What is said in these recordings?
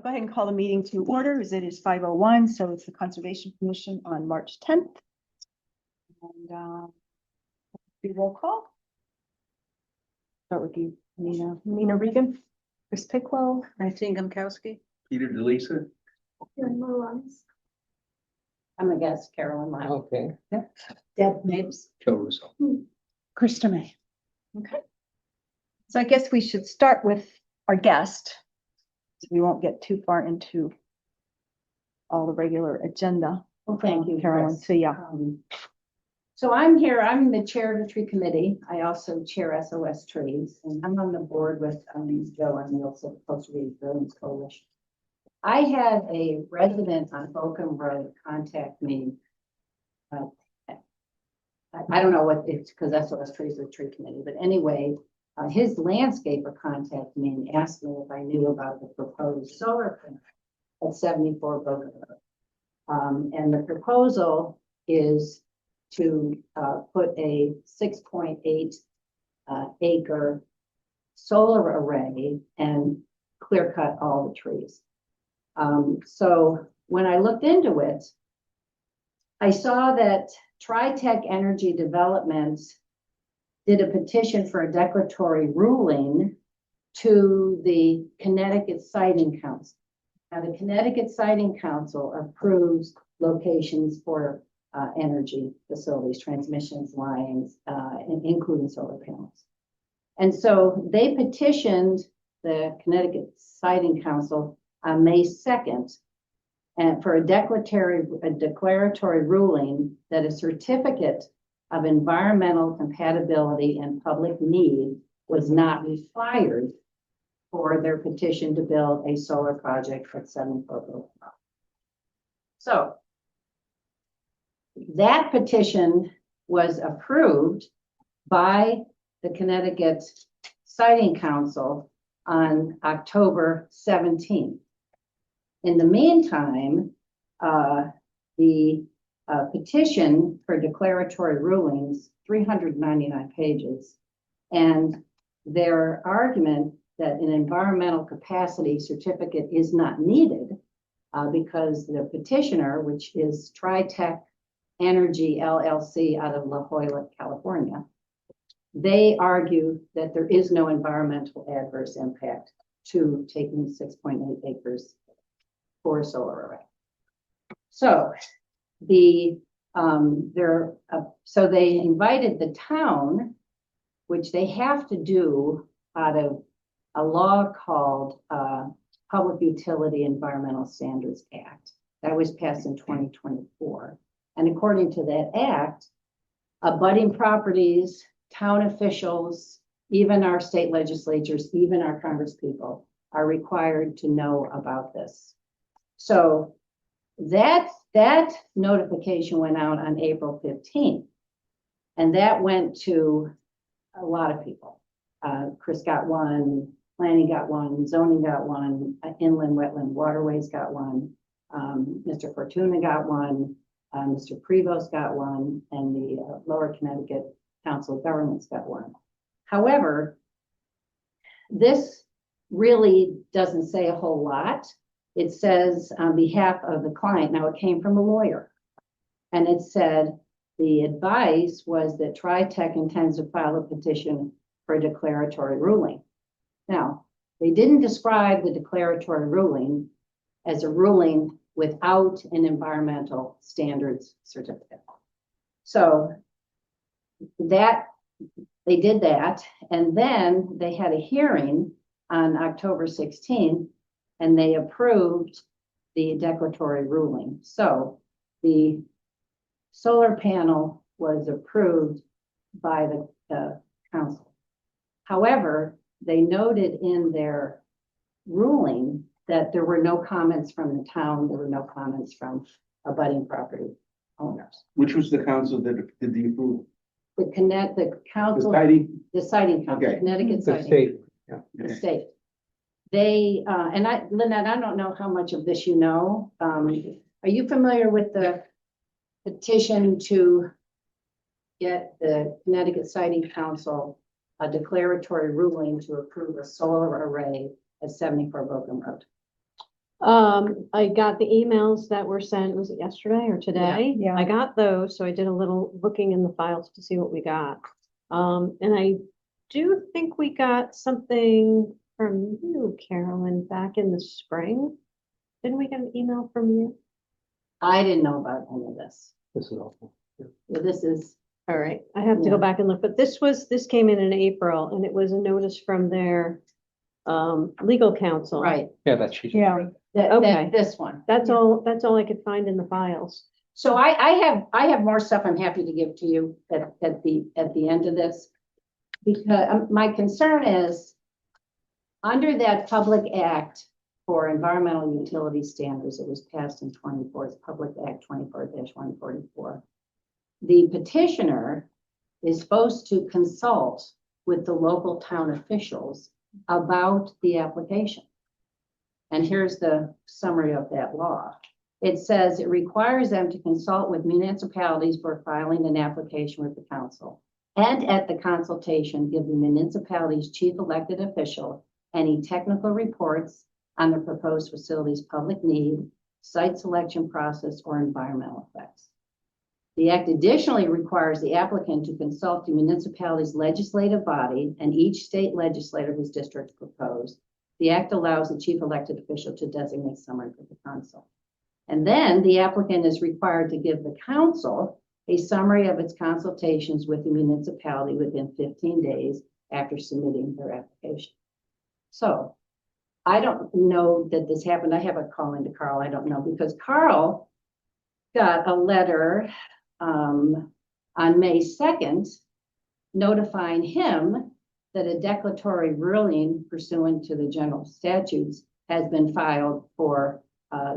go ahead and call the meeting to order as it is 5:01, so it's the Conservation Commission on March 10th. And do roll call. Start with you, Nina Regan, Chris Picklow, Francine Gumkowski. Peter DeLisa. I'm a guest, Carolyn Lyle. Okay. Deb Mapes. Joe Russo. Krista May. Okay. So I guess we should start with our guest. So we won't get too far into all the regular agenda. Well, thank you, Carolyn. Chris. So yeah. So I'm here, I'm the chair of the tree committee. I also chair SOS Trees, and I'm on the board with Joe and the also Coastal Resilience Coalition. I had a resident on Oakham Road contact me. I don't know what it's because SOS Trees is a tree committee, but anyway, his landscaper contacted me and asked me if I knew about the proposed solar panel at 74 Oakham Road. And the proposal is to put a 6.8 acre solar array and clear cut all the trees. So when I looked into it, I saw that TriTech Energy Developments did a petition for a declaratory ruling to the Connecticut Siting Council. Now, the Connecticut Siting Council approves locations for energy facilities, transmissions lines, including solar panels. And so they petitioned the Connecticut Siting Council on May 2nd and for a declaratory ruling that a certificate of environmental compatibility and public need was not required for their petition to build a solar project at 74 Oakham Road. So that petition was approved by the Connecticut Siting Council on October 17th. In the meantime, the petition for declaratory rulings, 399 pages, and their argument that an environmental capacity certificate is not needed because the petitioner, which is TriTech Energy LLC out of La Jolla, California, they argue that there is no environmental adverse impact to taking 6.8 acres for a solar array. So so they invited the town, which they have to do out of a law called Public Utility Environmental Standards Act that was passed in 2024. And according to that act, abutting properties, town officials, even our state legislatures, even our congresspeople are required to know about this. So that notification went out on April 15th, and that went to a lot of people. Chris got one, planning got one, zoning got one, inland wetland waterways got one, Mr. Fortuna got one, Mr. Prevost got one, and the Lower Connecticut Council of Governments got one. However, this really doesn't say a whole lot. It says on behalf of the client, now it came from a lawyer, and it said the advice was that TriTech intends to file a petition for a declaratory ruling. Now, they didn't describe the declaratory ruling as a ruling without an environmental standards certificate. So that they did that, and then they had a hearing on October 16th, and they approved the declaratory ruling. So the solar panel was approved by the council. However, they noted in their ruling that there were no comments from the town, there were no comments from abutting property owners. Which was the council that did the approval? The council, the siting council, Okay. Connecticut The siting. state. Yeah. The state. They, Lynette, I don't know how much of this you know. Are you familiar with the petition to get the Connecticut Siting Council a declaratory ruling to approve a solar array at 74 Oakham Road? I got the emails that were sent, was it yesterday or today? Yeah. I got those, so I did a little looking in the files to see what we got. And I do think we got something from you, Carolyn, back in the spring. Didn't we get an email from you? I didn't know about any of this. This is awful. Well, this is, All right, I have to go Yeah. back and look, but this came in April, and it was a notice from their legal counsel. right, Yeah, that's she. Yeah, Okay. this one. That's all I could find in the files. So I have more stuff I'm happy to give to you at the end of this. Because my concern is, under that public act for environmental utility standards, it was passed in 24, it's Public Act 24-144. The petitioner is supposed to consult with the local town officials about the application. And here's the summary of that law. It says it requires them to consult with municipalities for filing an application with the council. And at the consultation, give the municipality's chief elected official any technical reports on the proposed facility's public need, site selection process, or environmental effects. The act additionally requires the applicant to consult the municipality's legislative body and each state legislator whose district proposed. The act allows the chief elected official to designate summary for the council. And then the applicant is required to give the council a summary of its consultations with the municipality within 15 days after submitting their application. So I don't know that this happened. I have a call into Carl. I don't know, because Carl got a letter on May 2nd notifying him that a declaratory ruling pursuant to the general statutes has been filed for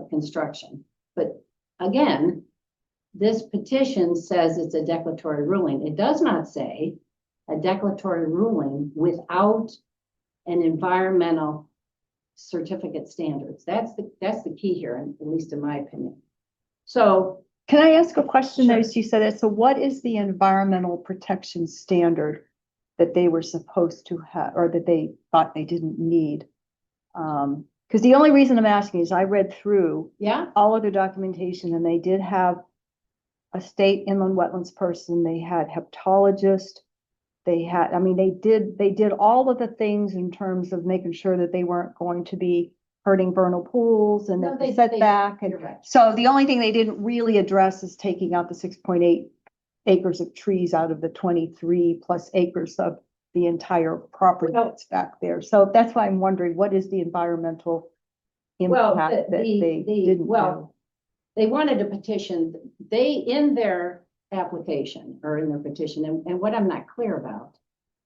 construction. But again, this petition says it's a declaratory ruling. It does not say a declaratory ruling without an environmental certificate standards. That's the key here, at least in my opinion. So can I ask a question Sure. there? So you said that, so what is the environmental protection standard that they were supposed to have, or that they thought they didn't need? Because the only reason I'm asking is I read through yeah, all of their documentation, and they did have a state inland wetlands person, they had heptologist, they had, I mean, they did all of the things in terms of making sure that they weren't going to be hurting vernal pools and No, that they- the setback. And you're right. so the only thing they didn't really address is taking out the 6.8 acres of trees out of the 23 plus acres of the entire property Well- that's back there. So that's why I'm wondering, what is the environmental Well, impact that they didn't do? They wanted a petition, in their application or in their petition, and what I'm not clear about,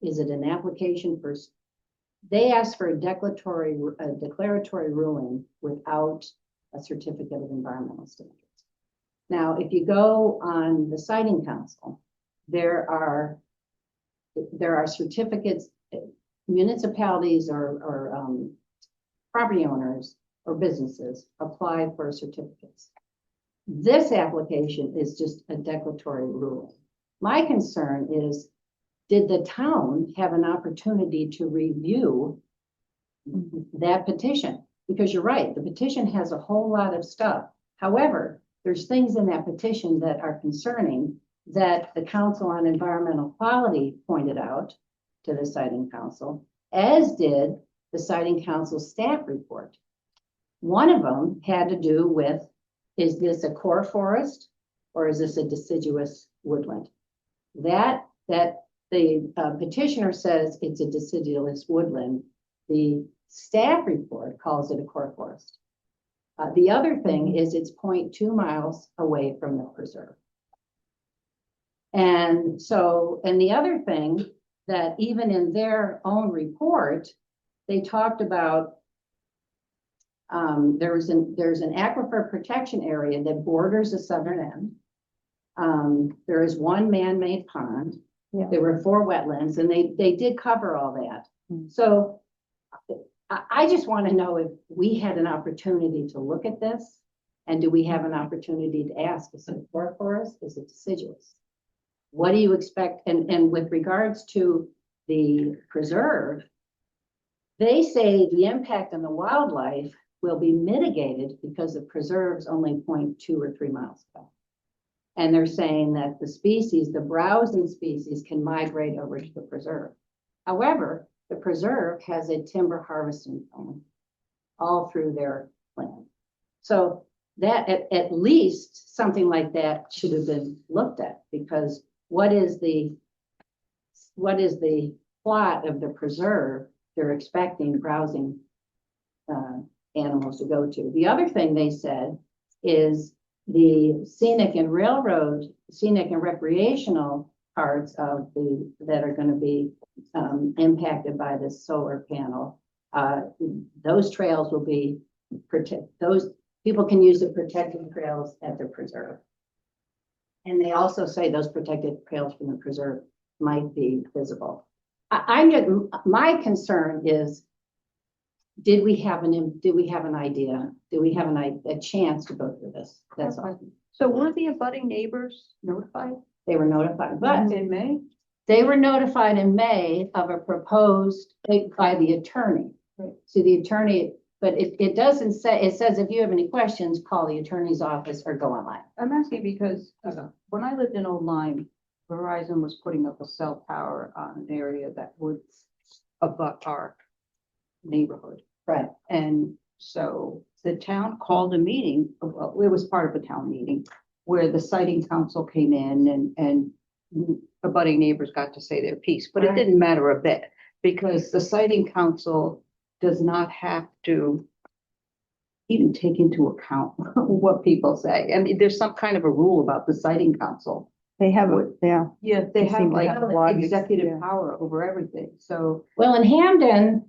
is it an application for, they asked for a declaratory ruling without a certificate of environmental standards. Now, if you go on the siting council, there are certificates, municipalities or property owners or businesses apply for certificates. This application is just a declaratory ruling. My concern is, did the town have an opportunity to review that petition? Because you're right, the petition has a whole lot of stuff. However, there's things in that petition that are concerning that the Council on Environmental Quality pointed out to the Siting Council, as did the Siting Council staff report. One of them had to do with, is this a core forest or is this a deciduous woodland? That the petitioner says it's a deciduous woodland. The staff report calls it a core forest. The other thing is it's 0.2 miles away from the preserve. And so, and the other thing that even in their own report, they talked about there's an aquifer protection area that borders the southern end. There is one man-made pond. Yeah. There were 4 wetlands, and they did cover all that. Mm. So I just want to know if we had an opportunity to look at this, and do we have an opportunity to ask, is it a core forest? Is it deciduous? What do you expect? And with regards to the preserve, they say the impact on the wildlife will be mitigated because the preserve's only 0.2 or 3 miles away. And they're saying that the species, the browsing species, can migrate over to the preserve. However, the preserve has a timber harvesting plan all through their land. So that at least something like that should have been looked at, because what is the plot of the preserve they're expecting browsing animals to go to? The other thing they said is the scenic and recreational parts of that are going to be impacted by this solar panel. Those trails will be those people can use the protected trails at the preserve. And they also say those protected trails from the preserve might be visible. My concern is, did we have an idea? Do we have a chance to go through this? That's all. So were the abutting neighbors notified They were notified, but in May? they were notified in May of a proposed by the attorney. Right. So the attorney, but it doesn't say, it says if you have any questions, call the attorney's office or go online. I'm asking because when I lived in Old Lyme, Verizon was putting up a cell tower on an area that would abut our neighborhood. Right. And so the town called a meeting, well, it was part of a town meeting where the siting council came in and abutting neighbors got to say their piece, but it Right. didn't matter a bit because the siting council does not have to even take into account what people say. I mean, there's some kind of a rule about the siting council. They have, Yeah, they It have seemed like like a lot of executive yeah. power over everything. So Well, in Hamden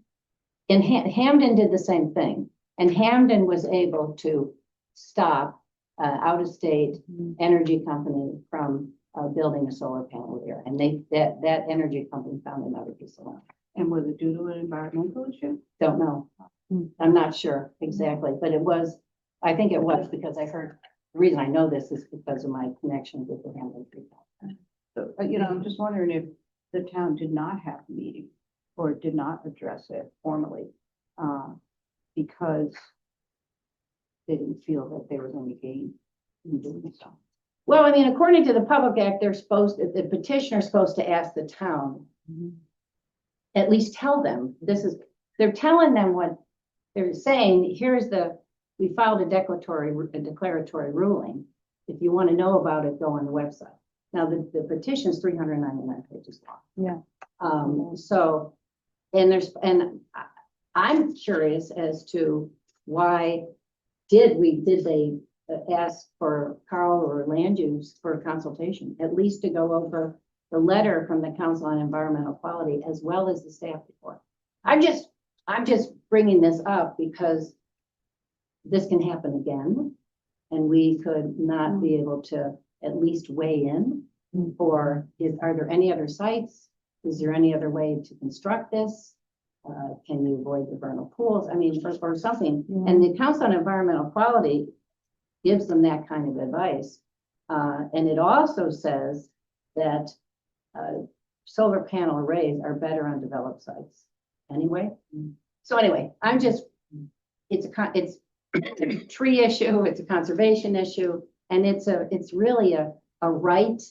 did the same thing. And Hamden was able to stop out-of-state Mhm. energy company from building a solar panel there. And that energy company found another piece of land. and was it due to an environmental issue? Don't know. Hmm. I'm not sure exactly, but I think it was because I heard, the reason I know this is because of my connection with the Hamden people. So, I'm just wondering if the town did not have a meeting or did not address it formally, because they didn't feel that there was any gain in doing so. Well, I mean, according to the Public Act, the petitioner is supposed to ask the town, Mhm. at least tell them, they're telling them what they're saying. We filed a declaratory ruling. If you want to know about it, go on the website. Now, the petition is 399 pages long. Yeah. So, I'm curious as to why did they ask for Carl or land use for a consultation, at least to go over the letter from the Council on Environmental Quality as well as the staff report. I'm just bringing this up because this can happen again, and we could not be able to at least weigh in. Or are there any other sites? Is there any other way to construct this? Can you avoid the vernal pools? I mean, or something. Yeah. And the Council on Environmental Quality gives them that kind of advice. And it also says that solar panel arrays are better on developed sites anyway. So anyway, it's a tree issue, it's a conservation issue, and it's really a right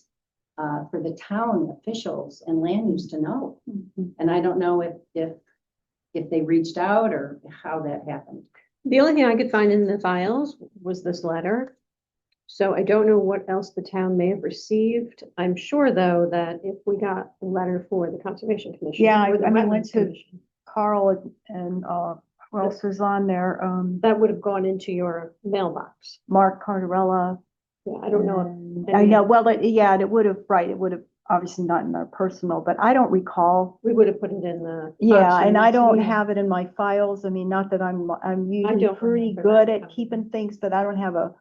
for the town officials and land use to know. Mhm. And I don't know if they reached out or how that happened. The only thing I could find in the files was this letter. So I don't know what else the town may have received. I'm sure, though, that if we got a letter for the Conservation Commission. Yeah, or the I mean, Wetlands went to- Commission, Carl and who else was on there? that would have gone into your mailbox. Mark Cardarella. Yeah, I don't know. and- if I any- know, well, yeah, it would have, right, it would have obviously not in our personal, but I don't recall. We would have put it in the. Yeah, box and I next don't meeting. have it in my files. I mean, not that I'm usually don't pretty remember good that. at keeping things, but I don't have a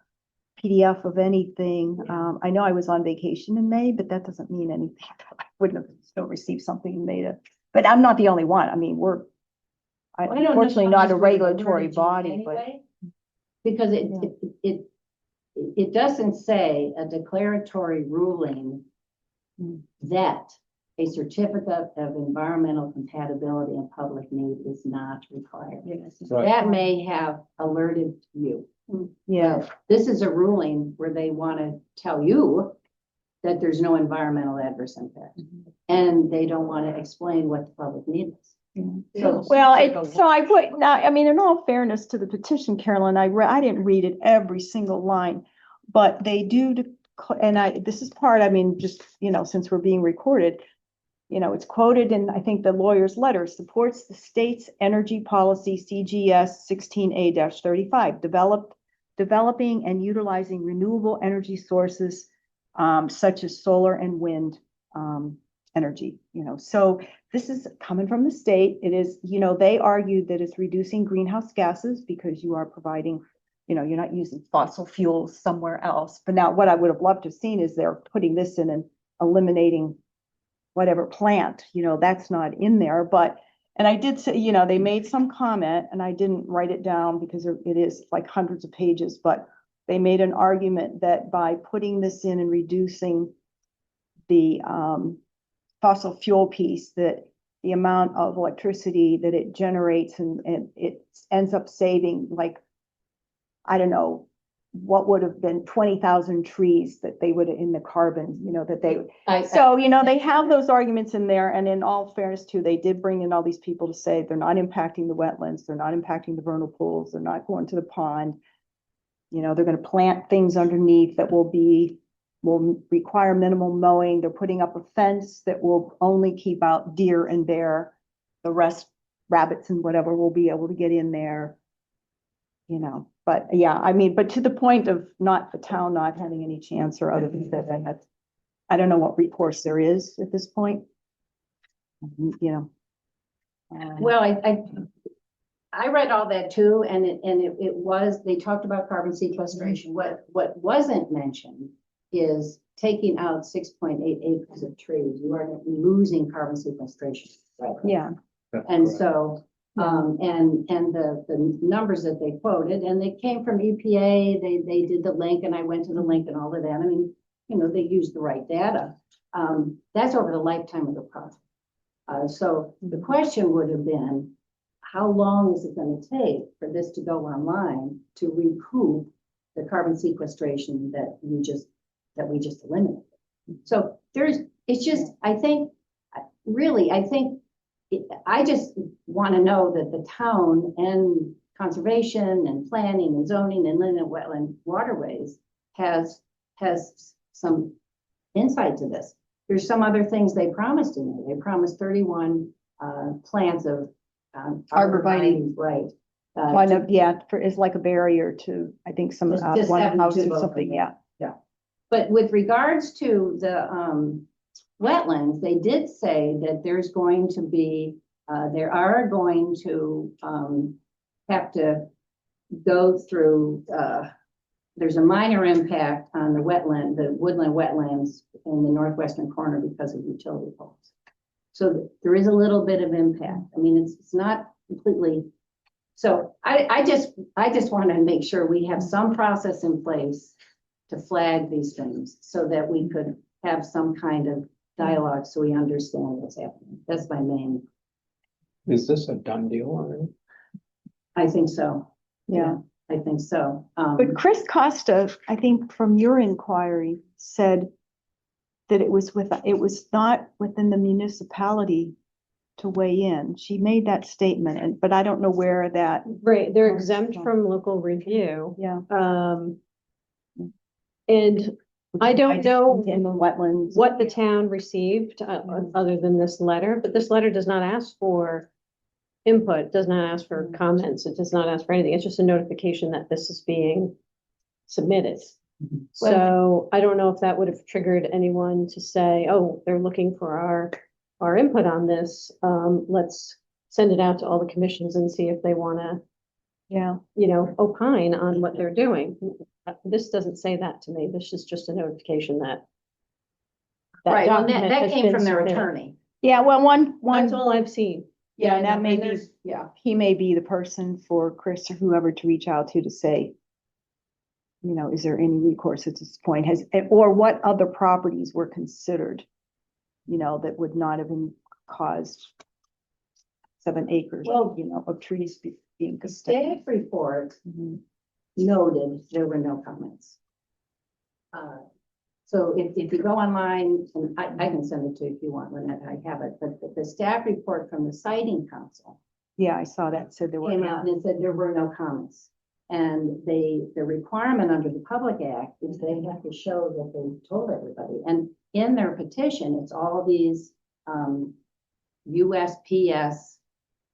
PDF of anything. I know I was on vacation in May, but that doesn't mean anything. I wouldn't have still received something in May but I'm not the only one. I mean, I don't know unfortunately how not much a would have regulatory alerted you body, but. anyway, because it doesn't say a declaratory ruling Mm. that a certificate of environmental compatibility and public need is not required. Yes. Right. That may have alerted you. Yeah, This is a ruling where they want to tell you that there's no environmental adverse impact. And they don't want to explain what the public need is. So, well, so I put, now, I mean, in all fairness to the petition, Carolyn, I didn't read it every single line, but they do, and this is part, I mean, just, since we're being recorded, it's quoted in, I think, the lawyer's letter, supports the state's energy policy CGS 16A-35, developing and utilizing renewable energy sources, such as solar and wind, energy, so this is coming from the state. It is, they argue that it's reducing greenhouse gases because you are providing, you're not using fossil fuels somewhere else. But now what I would have loved to have seen is they're putting this in and eliminating whatever plant, that's not in there. But, and I did say, they made some comment, and I didn't write it down because it is like hundreds of pages, but they made an argument that by putting this in and reducing the fossil fuel piece, that the amount of electricity that it generates and it ends up saving, like, I don't know, what would have been 20,000 trees that they would, in the carbon, that they, so, they have those arguments in there. And in all fairness too, they did bring in all these people to say they're not impacting the wetlands, they're not impacting the vernal pools, they're not going to the pond. They're going to plant things underneath that will require minimal mowing. They're putting up a fence that will only keep out deer and bear. The rest, rabbits and whatever, will be able to get in there. But yeah, I mean, but to the point of the town not having any chance, or other than that, I don't know what recourse there is at this point. well, I read all that too, and it was, they talked about carbon sequestration. What wasn't mentioned is taking out 6.8 acres of trees. You are losing carbon sequestration. Right? Yeah. That's And correct. so, and the numbers that they quoted, and they came from EPA, they did the link, and I went to the link and all of that. I mean, they used the right data. That's over the lifetime of the project. So the question would have been, how long is it going to take for this to go online to recoup the carbon sequestration that we just eliminated? So it's just, I think, I just want to know that the town and conservation and planning and zoning and inland wetland waterways has some insight to this. There's some other things they promised in there. They promised 31 plants of Arborvitae. right? One of, is like a barrier to, I think, some Just one having house two or of them. something. Yeah. But with regards to the wetlands, they did say that there's going to be, there are going to have to go through, there's a minor impact on the woodland wetlands in the northwestern corner because of utility poles. So there is a little bit of impact. I mean, it's not completely. So I just want to make sure we have some process in place to flag these things so that we could have some kind of dialogue so we understand what's happening. That's my main. Is this a done deal already? I think so. Yeah. I think so. But Chris Costa, I think from your inquiry, said that it was not within the municipality to weigh in. She made that statement, but I don't know where that. Right, they're Oh, exempt yeah. from local review. Yeah. And I don't know in the wetlands. what the town received other than this letter, but this letter does not ask for input, does not ask for comments, it does not ask for anything. It's just a notification that this is being submitted. So I don't know if that would have triggered anyone to say, oh, they're looking for our input on this. Let's send it out to all the commissions and see if they want to, Yeah. opine on what they're doing. This doesn't say that to me. This is just a notification that. Right, well, document that has came been from their submitted. attorney. Yeah. Well, one. That's all I've seen. Yeah, and that may and be, there's- Yeah. he may be the person for Chris or whoever to reach out to say, is there any recourse at this point? Or what other properties were considered? you know, that would not have been caused 7 acres, Well- you know, of trees being. The staff report Mhm. noted there were no comments. So if you go online, and I can send it to you if you want, Lynette, I have it, but the staff report from the siting council Yeah, I saw that, said there were. came out and it said there were no comments. And the requirement under the Public Act is they have to show that they told everybody. And in their petition, it's all these USPS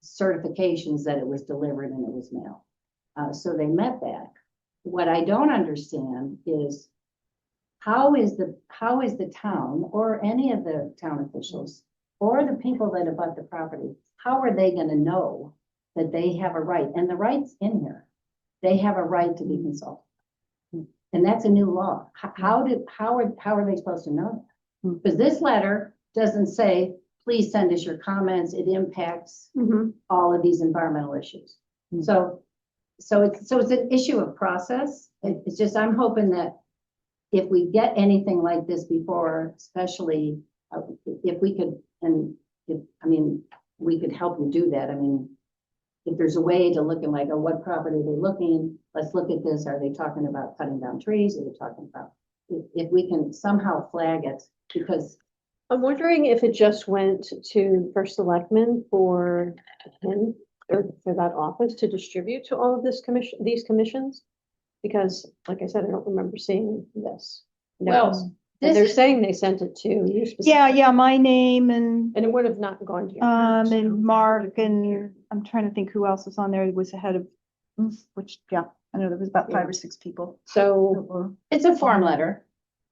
certifications that it was delivered and it was mailed. So they met that. What I don't understand is how is the town or any of the town officials or the people that abut the property, how are they gonna know that they have a right? And the right's in here. They have a right to be consulted. And that's a new law. How are they supposed to know that? Because this letter doesn't say, please send us your comments. It impacts all of these environmental issues. Hmm. So it's an issue of process. It's just, I'm hoping that if we get anything like this before, especially if we could, we could help you do that. I mean, if there's a way to look at like, oh, what property are they looking? Let's look at this. Are they talking about cutting down trees? Are they talking about, if we can somehow flag it, because I'm wondering if it just went to first selectman for him or for that office to distribute to all of these commissions? Because like I said, I don't remember seeing this. notice. well, And they're this, saying they sent it to you. Yeah, my name and, And it would have not gone to your. house. and Mark, and I'm trying to think who else was on there. It was ahead of, which, yeah, I know there was about 5 or 6 people. So it's a form letter,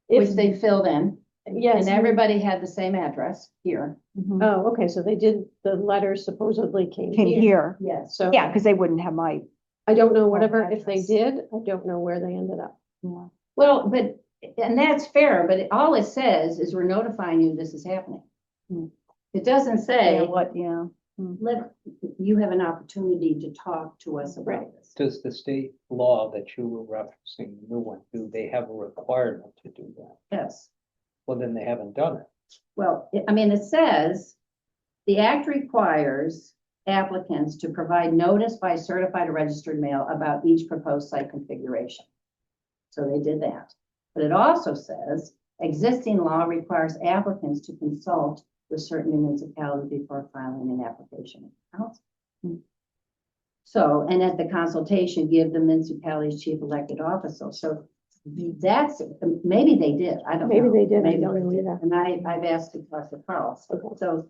which if, they filled in, yes. and everybody had the same address here. Mhm. Oh, okay, so they did, the letter supposedly came Came here. here. Yes. So. Yeah, because they wouldn't have my, I don't know, whatever, if they address. did, I don't know where they ended up. yeah. Well, but, and that's fair, but all it says is we're notifying you this is happening. Hmm. It doesn't Yeah, say, what, yeah. let, you have an opportunity to talk to us Right. about this. Does the state law that you were referencing, the new one, do they have a requirement to do that? Yes. Well, then they haven't done it. Well, it says, the act requires applicants to provide notice by certified or registered mail about each proposed site configuration. So they did that. But it also says, existing law requires applicants to consult with certain municipalities before filing an application with the council. So, and at the consultation, give the municipality's chief elected officer. So that's, maybe they did, I don't know. Maybe they did, I Maybe don't they know did. either. And I've asked to talk to Carl. Okay. So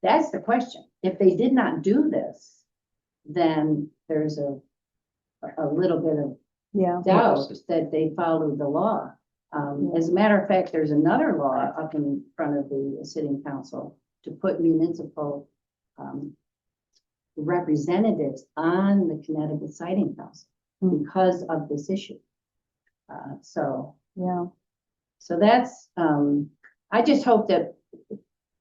that's the question. If they did not do this, then there's a little bit of Yeah. doubt that they followed the law. As a matter of fact, there's another law up in front of the sitting council to put municipal representatives on the Connecticut Siting Council because of this issue. Yeah. So that's, I just hope that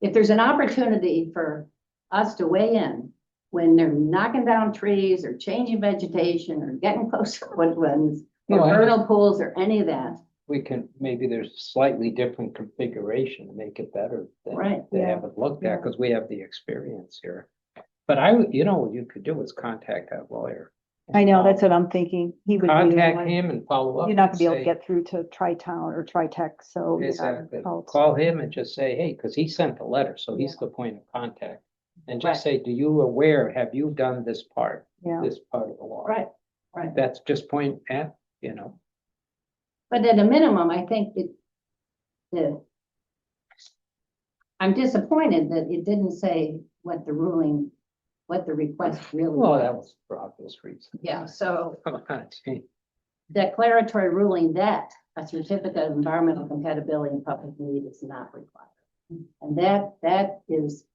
if there's an opportunity for us to weigh in when they're knocking down trees or changing vegetation or getting closer to woodlands or No, I vernal pools or any of that, We can, maybe there's slightly different configuration to make it better. Than Right, They yeah, haven't looked yeah. at, because we have the experience here. But I would, what you could do is contact that lawyer. I know, that's what I'm thinking. He would be the Contact one. him and follow up. You're not gonna and be able to say- get through to Tri-Town or Tri-Tech, so. yeah, Exactly. call- Call him and just say, hey, because he sent the letter, so he's the point of contact. And just say, do you aware, have you done this part, Yeah, this part of the law? right, right. That's just point at, But at a minimum, I think I'm disappointed that it didn't say what the request really well, that was. was for obvious reasons. Yeah, so Gee, declaratory ruling that a certificate of environmental compatibility and public need is not required. And that is,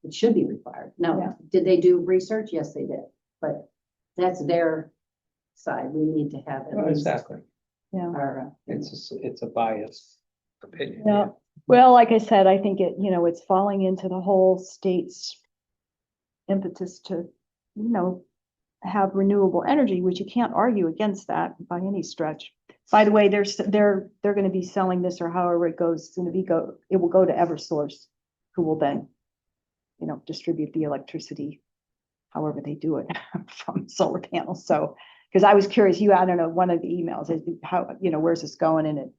it should be required. Yeah. Now, did they do research? Yes, they did, but that's their side. We need to have at least Exactly. yeah. our. It's a biased opinion. Yeah. Well, like I said, I think it's falling into the whole state's impetus to, have renewable energy, which you can't argue against that by any stretch. By the way, they're gonna be selling this, or however it goes, it's gonna be it will go to Eversource, who will then, distribute the electricity, however they do it from solar panels. So, because I was curious, I don't know, one of the emails is how, where's this going, and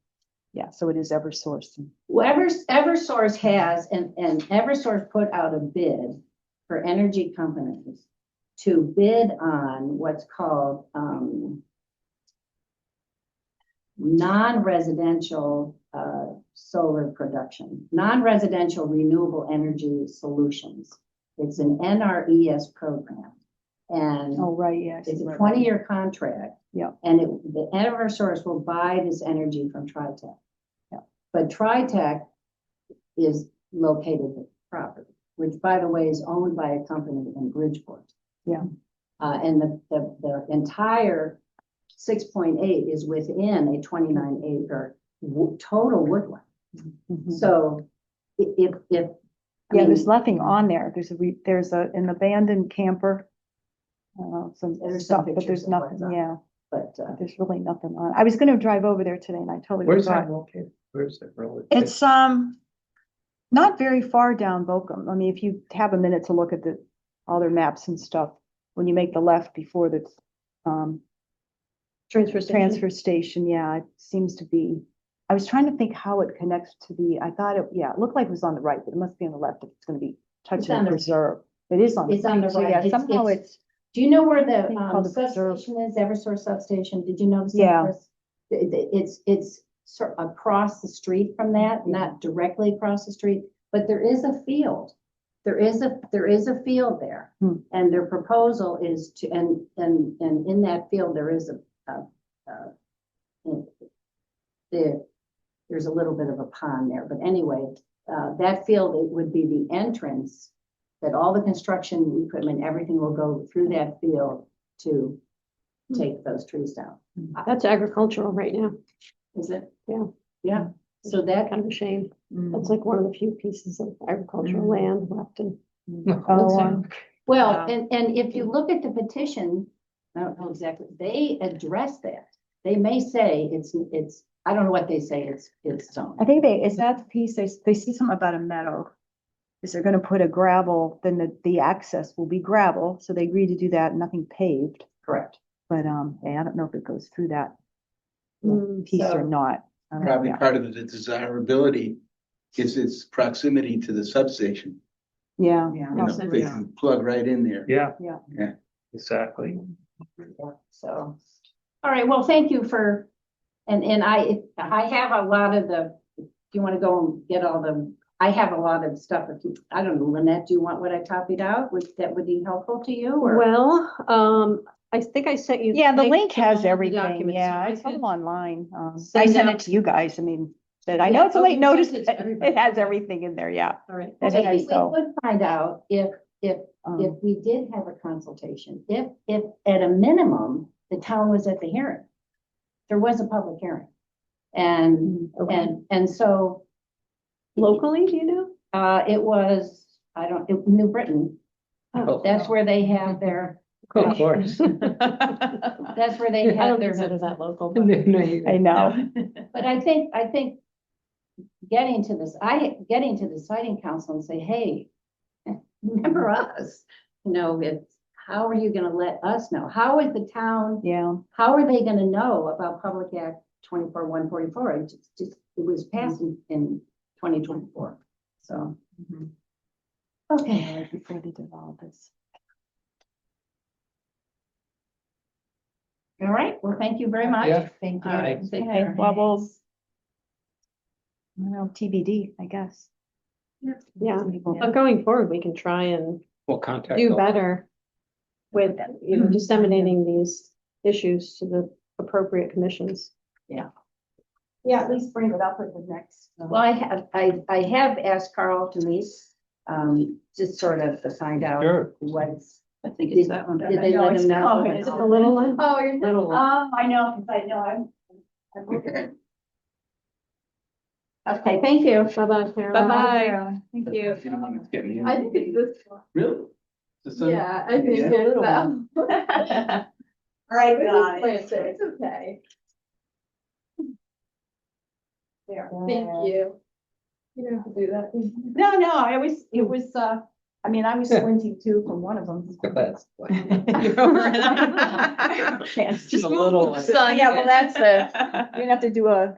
yeah, so it is Eversource. Whoever Eversource has, and Eversource put out a bid for energy companies to bid on what's called, non-residential, solar production, non-residential renewable energy solutions. It's an NRES program. And Oh, right, yes. it's a right, 20-year contract. Yeah. And the Eversource will buy this energy from TriTech. Yeah. But TriTech is located at the property, which, by the way, is owned by a company in Bridgeport. Yeah. And the entire 6.8 is within a 29-acre total woodland. Mhm. So if I Yeah, mean, there's nothing on there. There's an abandoned camper. Some There's some stuff, but pictures there's of what's nothing, on yeah, but there's really nothing on. I was gonna drive over there today and I totally Where's forgot. that located? Where's it relative? It's, not very far down Bochum. I mean, if you have a minute to look at all their maps and stuff, when you make the left before the, transfer station, yeah, it seems to be. I was trying to think how it connects to I thought it looked like it was on the right, but it must be on the left if it's gonna be touching on the the- preserve. It is on. it's on the so right. Yeah, It's- somehow it's, do you know where the Thing called the preserve. substation is? Eversource substation? Did you notice? Yeah. that, Chris? It's sort of across the street from that, not directly across the street, but there is a field. There is a field there, Hmm. and their proposal is to, and in that field there is there's a little bit of a pond there, but anyway, that field, it would be the entrance, that all the construction equipment, everything will go through that field to take those trees down. That's agricultural right now. Is it? Yeah. Yeah, so that, Kind of a shame. Mm. That's like one of the few pieces of agricultural land left in. Oh, well, Wow. and if you look at the petition, I don't know exactly, they address that. They may say it's, I don't know what they say, it's zoned. I think is that the piece, they see something about a meadow. Is they're gonna put a gravel, then the access will be gravel, so they agreed to do that, nothing paved. Correct. But, yeah, I don't know if it goes through that piece So- or not. I don't know, Probably yeah. part of the desirability is its proximity to the substation. Yeah. You know, possibly. they can plug right in there. Yeah. Yeah. Yeah. Exactly. So, all right, well, thank you for, and I have a lot of if you want to go and get all I have a lot of stuff. I don't know, Lynette, do you want what I copied out? That would be helpful to you, or? Well, I think I sent you. Yeah, the links link to all has the everything, documents, so yeah, I it's all could online. I send sent out- it to you guys, I mean, but I Yeah, know it's a oh, late you notice, sent it but to everybody. it has everything in there, yeah. All right. That's Maybe nice, we so, would find out if um, we did have a consultation, if at a minimum, the town was at the hearing. There was a public hearing. And, Okay. and so, Locally, do you know? it was, New Britain. Oh. That's where they have their, Of course. that's where they I have don't their. consider that local. but- I know, But I think getting to the siting council and say, hey, remember us, it's, how are you gonna let us know? How is the town, yeah, how are they gonna know about Public Act 24-144? It was passed in 2024, so. Okay, right before they did all this. all right, well, thank you very much. Yeah. Thank All right. Take Okay, care. well, TBD, I guess. Yeah, but going forward, we can try and We'll contact. do all- better with, disseminating these issues to the appropriate commissions. Yeah, at least bring it up at the next. well, I have asked Carl to meet, just sort of to find out Sure. what's. I think Did it's that one. did they let him know? Is it the little one? Oh, you're, Little one. I know, because I know, I'm looking. Okay, thank you. Bye-bye, Carol. Bye-bye. Thank You know when it's getting in. I think it's this one. Really? The sun- Yeah, I think Yeah. it's a little one. Right, got it. It's okay. There. you. You don't have to do that. No, it was, I mean, I was squinting too from one of them. That's Chance. just a little. So, yeah, well, that's we're gonna have to do Where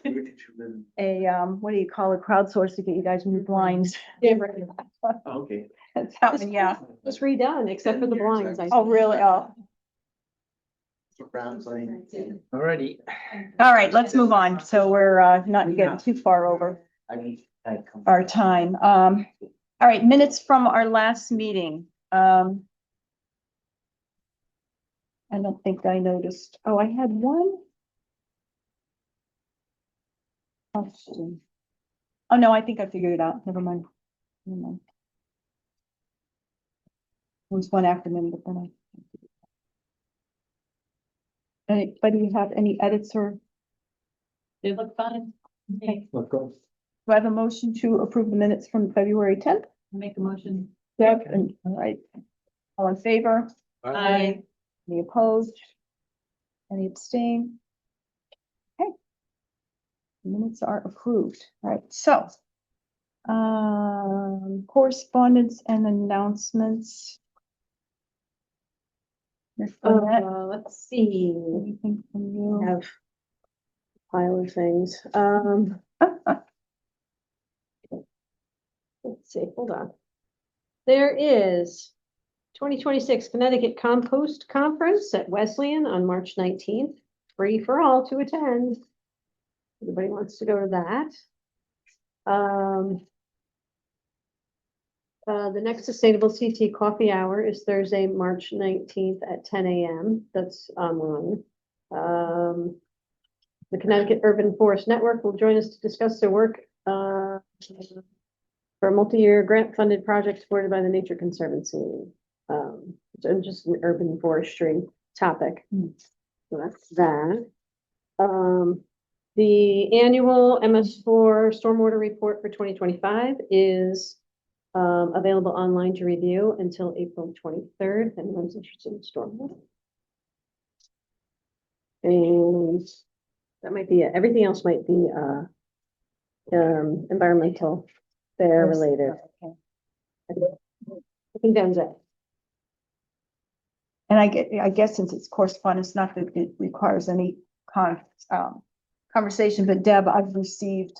did you live? what do you call it, crowdsource to get you guys new blinds. Okay. That's happening, yeah. It's redone, except for the blinds. I Oh, really? Oh, Brown's Lane. Alrighty. all right, let's move on. So we're not getting too far over our time. All right, minutes from our last meeting. I don't think I noticed. Oh, I had one question. Oh, no, I think I figured it out. Never mind. Never mind. It was one acronym, but then anybody have any edits or? They look fine. Okay. Look, go. Do I have a motion to approve the minutes from February 10th? Make a motion. Deb, and, all right. All in favor? Aye. Any opposed? Any abstain? Okay. Minutes are approved. All right, so. Correspondence and announcements. Ms. Lynette, Let's see. anything from I you? have a pile of things. Let's see, hold on. There is 2026 Connecticut Compost Conference at Wesleyan on March 19th, free for all to attend. Everybody wants to go to that. The next Sustainable CT Coffee Hour is Thursday, March 19th at 10 a.m. That's online. The Connecticut Urban Forest Network will join us to discuss their work for a multi-year grant-funded project supported by the Nature Conservancy. So just an urban forestry topic. So that's that. The annual MS4 stormwater report for 2025 is available online to review until April 23rd, if anyone's interested in stormwater. And that might be it. Everything else might be environmental fair related. Okay. I think that was it. And I guess since it's correspondence, not that it requires any conversation, but Deb, I've received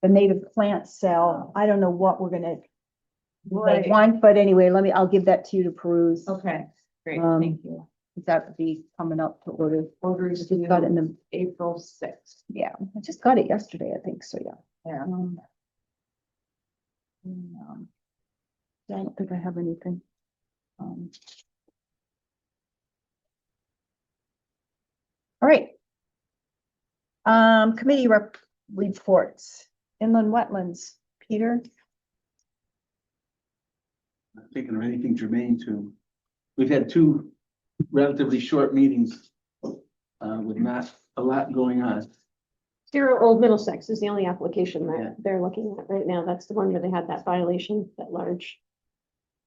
the native plant sale. I don't know what we're gonna Right. want, but anyway, I'll give that to you to peruse. Okay, great, Um, thank you. That would be coming up to order. Orders Just got it in due the, April 6th. yeah, I just got it yesterday, I think, so yeah. Yeah. I don't think I have anything. All right. Committee reports, inland wetlands, Peter. Not thinking of anything germane to, we've had two relatively short meetings, with not a lot going on. 0 Old Middlesex is the only application Yeah. that they're looking at right now. That's the one where they had that violation, that large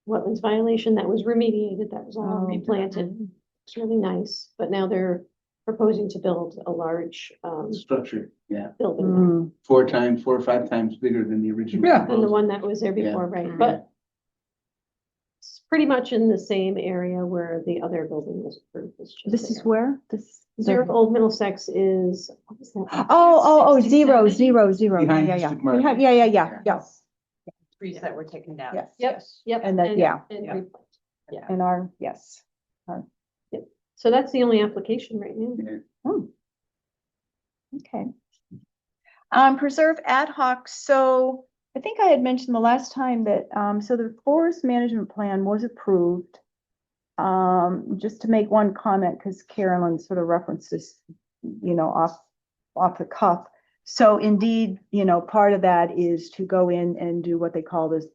wetlands violation that was remediated, that was all Oh. replanted. It's really nice, but now they're proposing to build a large Structure, yeah, building. 4 or 5 times bigger than the original. Yeah. And the proposal. one that was there Yeah. before, right, Mhm. but it's pretty much in the same area where the other building was approved. It's just This is there. where? This. 0 Old Middlesex is, what is that? Oh, 0, 67. 0, 0. Behind Yeah, yeah. District Market. Yeah. Trees that were taken down. Yes. Yep, yep. And that, yeah. and Yeah. replanted. Yeah, And our, yes. so that's the only application right now. Oh. Okay. Preserve ad hoc, so I think I had mentioned the last time that, so the forest management plan was approved. Just to make one comment, because Carolyn sort of referenced this, off the cuff. So indeed, part of that is to go in and do what they call this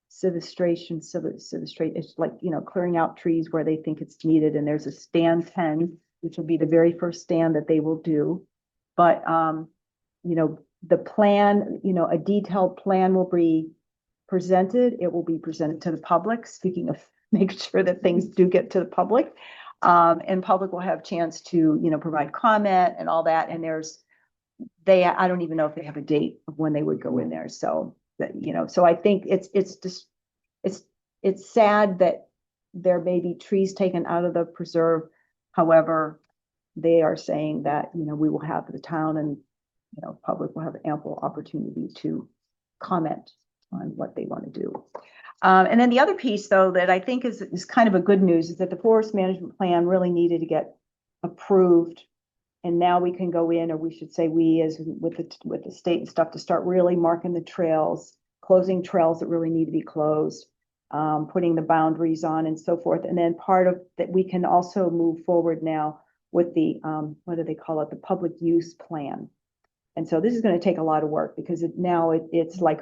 civistrate, it's like, clearing out trees where they think it's needed, and there's a stand 10, which will be the very first stand that they will do. But, the plan, a detailed plan will be presented. It will be presented to the public, speaking of making sure that things do get to the public. And public will have chance to, provide comment and all that. And there's I don't even know if they have a date of when they would go in there. So that, so I think it's just, it's sad that there may be trees taken out of the preserve. However, they are saying that, we will have the town and, public will have ample opportunity to comment on what they want to do. And then the other piece, though, that I think is kind of a good news is that the forest management plan really needed to get approved. And now we can go in, or we should say we, as with the state and stuff, to start really marking the trails, closing trails that really need to be closed, putting the boundaries on and so forth. And then part of that, we can also move forward now with the, what do they call it? The public use plan. And so this is going to take a lot of work because it's like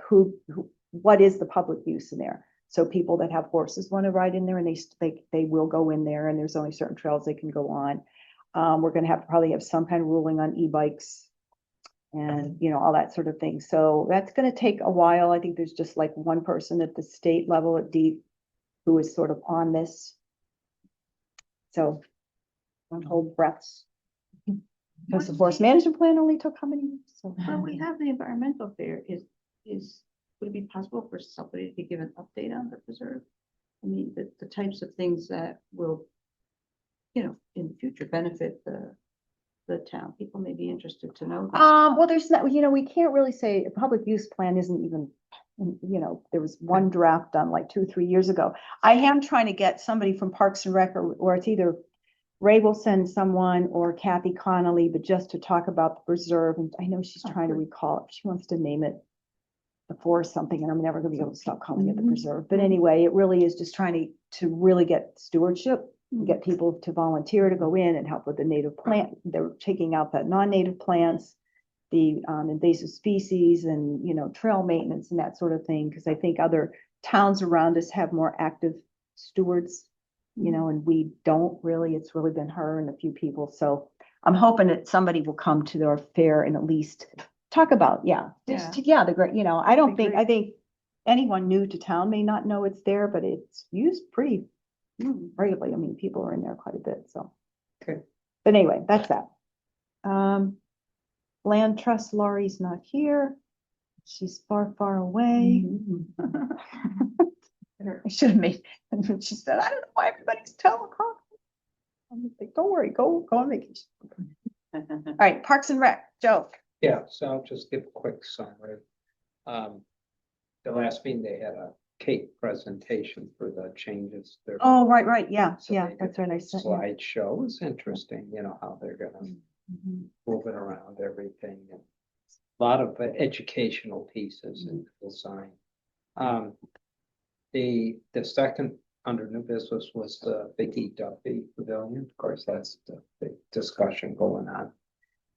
what is the public use in there? So people that have horses want to ride in there, and they will go in there, and there's only certain trails they can go on. We're going to probably have some kind of ruling on e-bikes and, all that sort of thing. So that's going to take a while. I think there's just like one person at the state level at DEEP who is sort of on this. So don't hold breaths. Because the forest management plan only took how many years? So, Well, we have the environmental fair. Would it be possible for somebody to give an update on the preserve? I mean, the types of things that will, in the future benefit the town. People may be interested to know. well, there's not, we can't really say a public use plan isn't even, there was one draft done like 2-3 years ago. I am trying to get somebody from Parks and Rec, or it's either Ray will send someone or Kathy Connolly, but just to talk about the preserve. And I know she's trying to recall it. She wants to name it the forest something, and I'm never going to be able to stop calling it the preserve. But anyway, it really is just trying to really get stewardship, get people to volunteer to go in and help with the native plant. They're taking out the non-native plants, the invasive species, and trail maintenance and that sort of thing. Because I think other towns around us have more active stewards. And we don't really. It's really been her and a few people. So I'm hoping that somebody will come to their fair and at least talk about, the great, I don't think, I think anyone new to town may not know it's there, but it's used pretty regularly. I mean, people are in there quite a bit, so. Okay. But anyway, that's that. Land trust, Laurie's not here. She's far, far away. I should have made, and she said, I don't know why everybody's teleconferencing. I'm like, don't worry, go on vacation. All right, Parks and Rec, Joe. Yeah, so I'll just give a quick summary. The last meeting, they had a cake presentation for the changes. Oh, right, yeah, So yeah, they that's did right, I a said. slideshow. It was interesting, how they're gonna move it around everything. And a lot of educational pieces in the design. The second under new business was the Vicky Duffy Pavilion. Of course, that's the big discussion going on.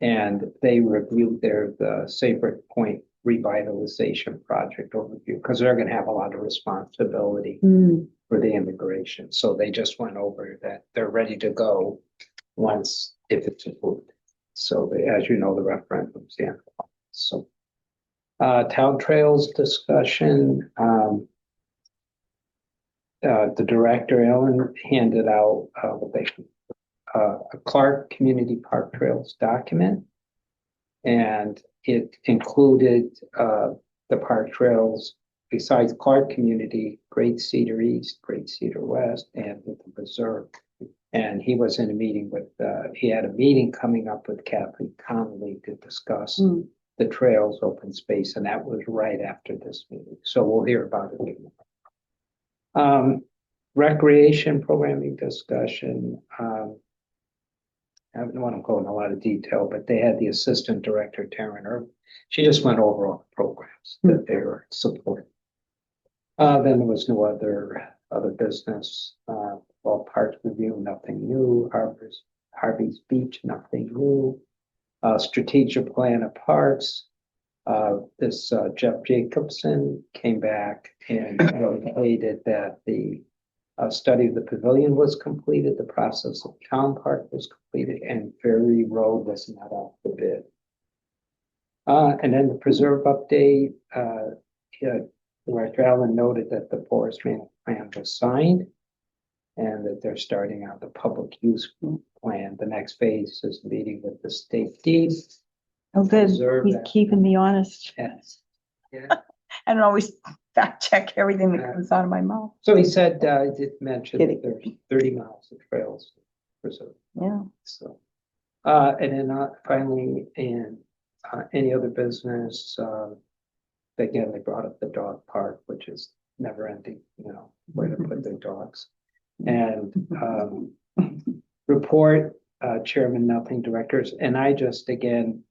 And they reviewed the Saybrook Point revitalization project overview, because they're going to have a lot of responsibility for the immigration. So they just went over that they're ready to go if it's approved. So as you know, the referendum's the end. So town trails discussion. The director, Ellen, handed out a Clark Community Park Trails document. And it included the park trails besides Clark Community, Great Cedar East, Great Cedar West, and the preserve. And he was in a meeting he had a meeting coming up with Kathy Connolly to discuss the trails open space. And that was right after this meeting. So we'll hear about it. Recreation programming discussion. I don't want to go in a lot of detail, but they had the assistant director, Taryn Irvin. She just went over all the programs that they were supporting. Then there was no other business. All parks review, nothing new. Harvey's Beach, nothing new. Strategic plan of parks. This Jeff Jacobson came back and stated that the study of the pavilion was completed, the process of town park was completed, and Ferry Road was not out for bid. And then the preserve update, Director Allen noted that the forest management plan was signed and that they're starting out the public use plan. The next phase is meeting with the state deed. Oh, good. Observe He's that. keeping me honest. Yes. Yeah. I don't always fact check everything that Yeah. comes out of my mouth. So he said, I did mention Kidding. that there's 30 miles of trails preserved. Yeah. So, and then finally, in any other business, again, they brought up the dog park, which is never ending, where to put their dogs. And report, chairman, nothing, directors, and I just again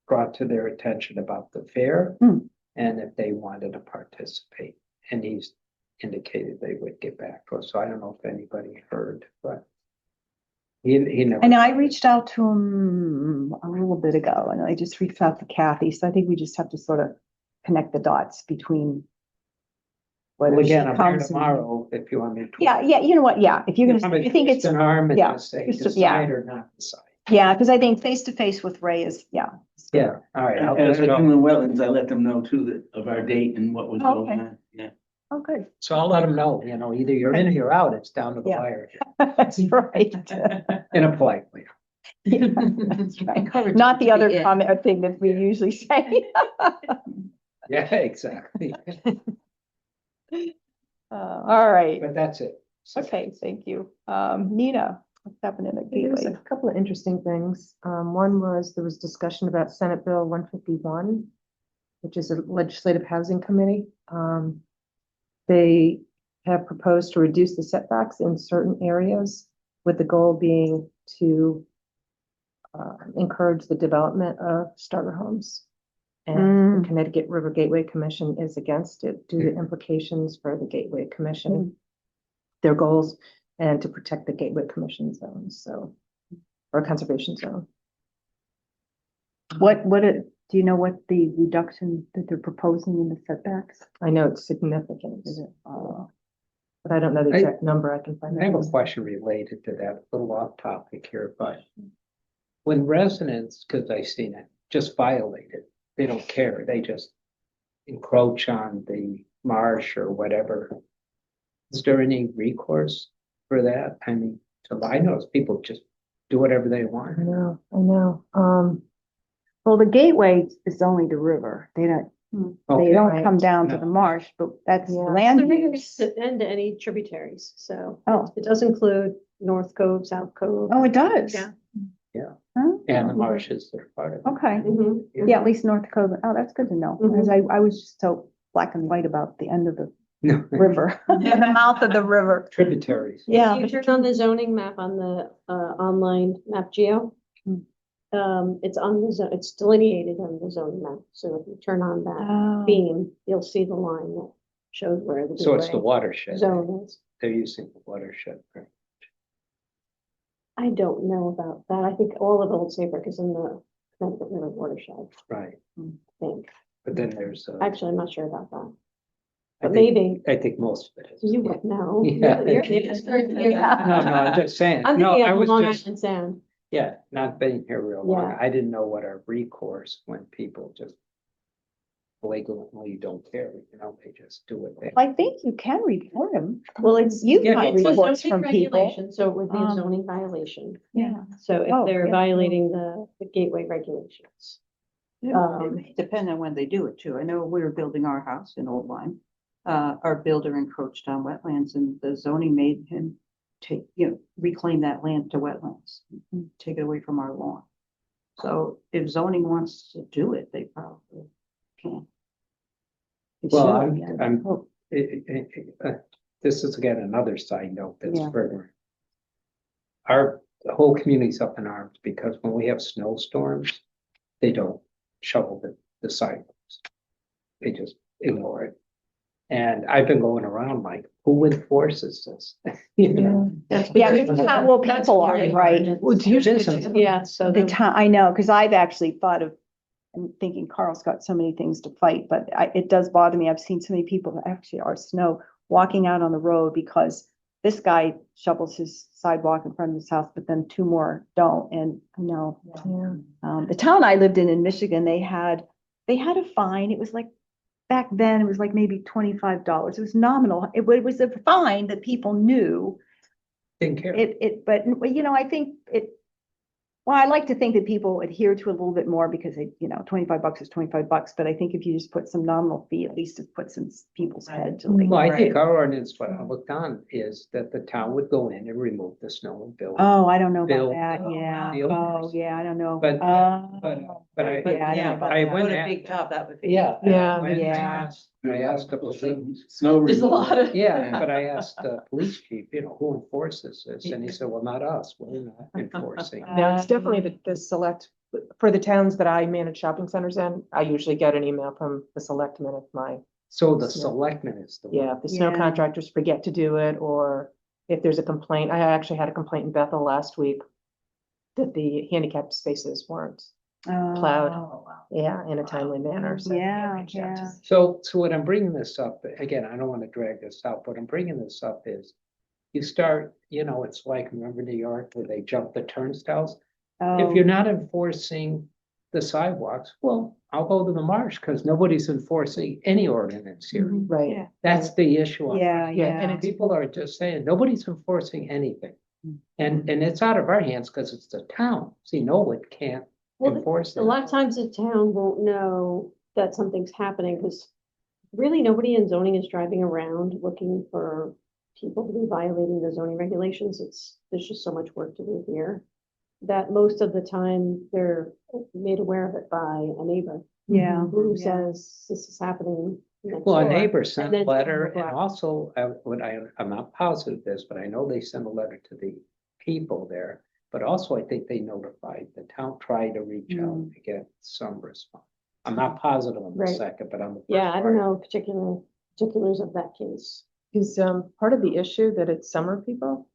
brought to their attention about the fair and if they wanted to participate. And he's indicated they would get back to us. So I don't know if anybody heard, but he never. I know I reached out to him a little bit ago, and I just reached out to Kathy. So I think we just have to sort of connect the dots between whether Well, she again, I'm here comes and- tomorrow if you want me to. Yeah, you know what? Yeah, if you're gonna, I think it's, An arm and yeah, just say just- yeah. decide or not decide. yeah, because I think face to face with Ray is, yeah. Yeah, all right. I'll And just in go. the wetlands, I let them know too that of our date and what was Okay. going on. Yeah. Oh, good. So I'll let them know, either you're in or you're out. It's down to the Yeah. wire That's right. in a polite way. Yeah, that's right. Encourage Not the it to other be in. comment or thing that we usually say. Yeah, exactly. All right. But that's it. Okay, thank you. Nina, what's happening at There was a Gateway? couple of interesting things. One was there was discussion about Senate Bill 151, which is a legislative housing committee. They have proposed to reduce the setbacks in certain areas with the goal being to encourage the development of starter homes. And the Connecticut River Gateway Commission is against it due to implications for the Gateway Commission, their goals, and to protect the Gateway Commission zones, or conservation zone. Do you know what the reduction that they're proposing in the setbacks? I know it's significant, Is it? but I don't know the exact number. I can find I have a that. question related to that, a little off topic here, but when residents, because I've seen it, just violate it, they don't care, they just encroach on the marsh or whatever. Is there any recourse for that? I mean, so I know people just do whatever they want. I know. Well, the gateway is only the river. They don't Okay. don't come down to No. the marsh, but that's Yeah. land So maybe use. to end to any tributaries, so. Oh. It does include North Cove, South Cove. Oh, it does? Yeah. Oh, And the marshes that are part of it. okay. Mhm. Yeah, at least North Dakota. Oh, that's good to know. Because I was just so black and white about the end of the No, river, the mouth of the river. tributaries. Yeah. You turn on the zoning map on the online map geo. It's on the zone, it's delineated on the zoning map, so if you turn on that Oh, beam, you'll see the line that shows where the So it's the gateway watershed. zone is. They're using the watershed. Right? I don't know about that. I think all of Old Saybrook is in the Connecticut River watershed, Right. I think. But then there's, Actually, I'm not sure about that, I but think, maybe I think most of it is. you would know. Yeah. You're the expert here. No, I'm just saying. I'm No, thinking I of was Long just, Island Sound. yeah, not being here real long. Yeah. I didn't know what our recourse when people just blatantly don't care, they just do it. I think you can report them. Well, it's. You've Yeah, got it's a reports zoning from people. regulation, so it would be a Um, zoning violation. Yeah. So if Oh, they're yeah. violating the gateway regulations. It may depend on when they do it too. I know we were building our house in Old Lyme. Our builder encroached on wetlands and the zoning made him reclaim that land to wetlands, take it away from our lawn. So if zoning wants to do it, they probably can. Well, Sure, yeah. I'm, Oh, this is again another side note that's Yeah. further. The whole community's up in arms because when we have snowstorms, they don't shovel the sidewalks. They just ignore it. And I've been going around like, who enforces this? You know? Yeah, it's not, well, people are, right? Well, it's usually Yeah, so The the time, I know, because I've actually thought of, I'm thinking Carl's got so many things to fight, but it does bother me. I've seen so many people that actually are snow walking out on the road because this guy shovels his sidewalk in front of his house, but then two more don't. And no, the town I lived in Michigan, they had a fine. It was like, back then, it was like maybe $25. It was nominal. It was a fine that people knew. Didn't care. But I think Well, I like to think that people adhere to it a little bit more because they, $25 is $25, but I think if you just put some nominal fee, at least it puts in people's heads. Well, I think Right. our ordinance, what I looked on, is that the town would go in and remove the snow and build. Oh, I don't know Bill- about that, yeah. Bill- Oh, yeah, I don't know. But- Oh. But Yeah, I don't know about I that. went What a at- big job that would be. Yeah. Yeah. I went and Yeah. I asked a police, Snow. There's a removal. lot of. yeah, but I asked the police chief, who enforces this? And he said, well, not us, we're not enforcing. No, it's definitely the select, for the towns that I manage shopping centers in, I usually get an email from the selectmen if my, So the selectmen is the one. yeah, if the snow Yeah. contractors forget to do it, or if there's a complaint. I actually had a complaint in Bethel last week that the handicap spaces weren't, plowed. Oh, yeah, in a timely manner, so. Yeah, reached out to- yeah. So what I'm bringing this up, again, I don't want to drag this out, but I'm bringing this up is you start, it's like, remember New York where they jump the turnstiles? Oh, If you're not enforcing the sidewalks, well, I'll go to the marsh because nobody's enforcing any ordinance here. Mhm. Right, Yeah. That's the issue. I'm Yeah, Yeah, and yeah. it's- People are just saying, nobody's enforcing anything. And it's out of our hands because it's the town. See, no one can't Well, enforce a it. lot of times the town won't know that something's happening because really nobody in zoning is driving around looking for people to be violating the zoning regulations. There's just so much work to do here that most of the time they're made aware of it by a neighbor Yeah. who yeah. says this is happening. next Well, a door." neighbor sent then a it's on letter the and block. also, I'm not positive this, but I know they sent a letter to the people there. But also I think they notified the town, tried to reach out to get some response. I'm not positive on the Right. second, but on the. Yeah, first I don't part. know particulars of that case. is, part of the issue that it's summer people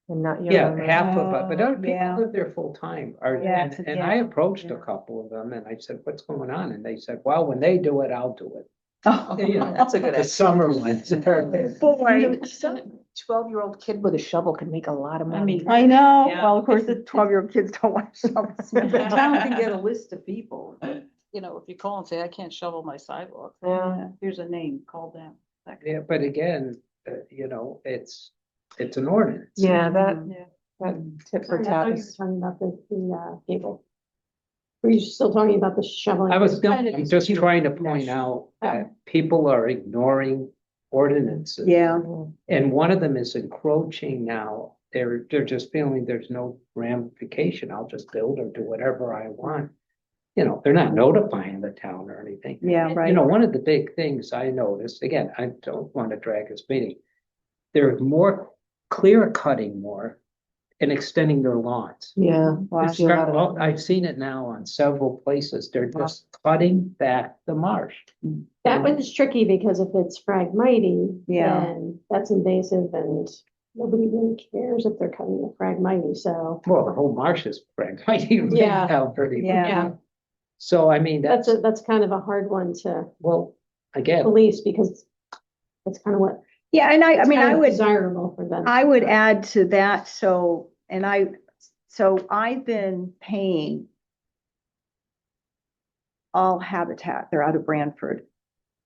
and not Yeah, younger? half of it, but other people Yeah. live there full time. Yeah, And, it's a- and yeah, I approached a yeah. couple of them and I said, what's going on? And they said, well, when they do it, I'll do it. Oh, You know, That's a good The summer ones. boy. Some 12-year-old kid with a shovel can make a lot of I money. mean, I know. Yeah. Well, of course, the 12-year-old kids don't want to shovel snow. The town can get a list of people, if you call and say, I can't shovel my sidewalk, Yeah, here's a name, call them. That kind Yeah, but again, it's an ordinance. yeah, that, of- Yeah. that tip for Sorry, I tat thought you were is, talking about the cable. Were you still talking about the shoveling? I'm just trying to point out that people are ignoring ordinances. Yeah. And one of them is encroaching now. They're just feeling there's no ramification. I'll just build or do whatever I want. They're not notifying the town or anything. Yeah, right. One of the big things I noticed, again, I don't want to drag this meeting. There's more clear cutting more and extending their lawns. yeah. Wow. I see a lot of that. I've seen it now on several places. They're just cutting back the marsh. That one's tricky because if it's Phragmite, Yeah. then that's invasive and nobody really cares if they're cutting the Phragmite, so. Well, the whole marsh is fragmented. Yeah. Yeah. So I mean, That's kind of a hard one to well, again, police because that's kind of what. Yeah, and I mean, kind I of would, Desirable for them. I would add to that, so I've been paying All Habitat, they're out of Branford,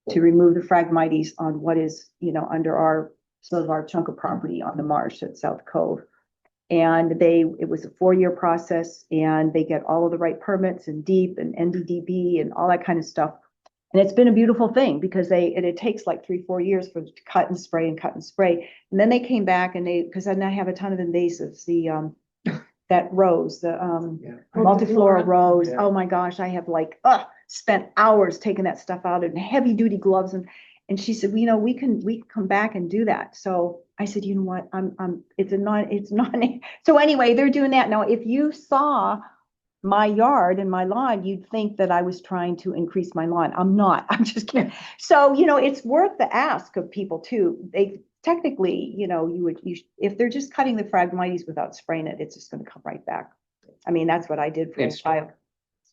to remove the Phragmites on what is, under our, sort of our chunk of property on the marsh at South Cove. And it was a 4-year process and they get all of the right permits and deep and NDDB and all that kind of stuff. And it's been a beautiful thing because it takes like 3-4 years for to cut and spray and cut and spray. And then they came back and because then I have a ton of invasives, that rose, the multiflora rose. Yeah. Oh my gosh, I have spent hours taking that stuff out in heavy duty gloves and she said, well, we can come back and do that. So I said, you know what, it's not. So anyway, they're doing that. Now, if you saw my yard and my lawn, you'd think that I was trying to increase my lawn. I'm not, I'm just kidding. So, it's worth the ask of people too. They technically, if they're just cutting the Phragmites without spraying it, it's just gonna come right back. I mean, that's what I did for a It's- while.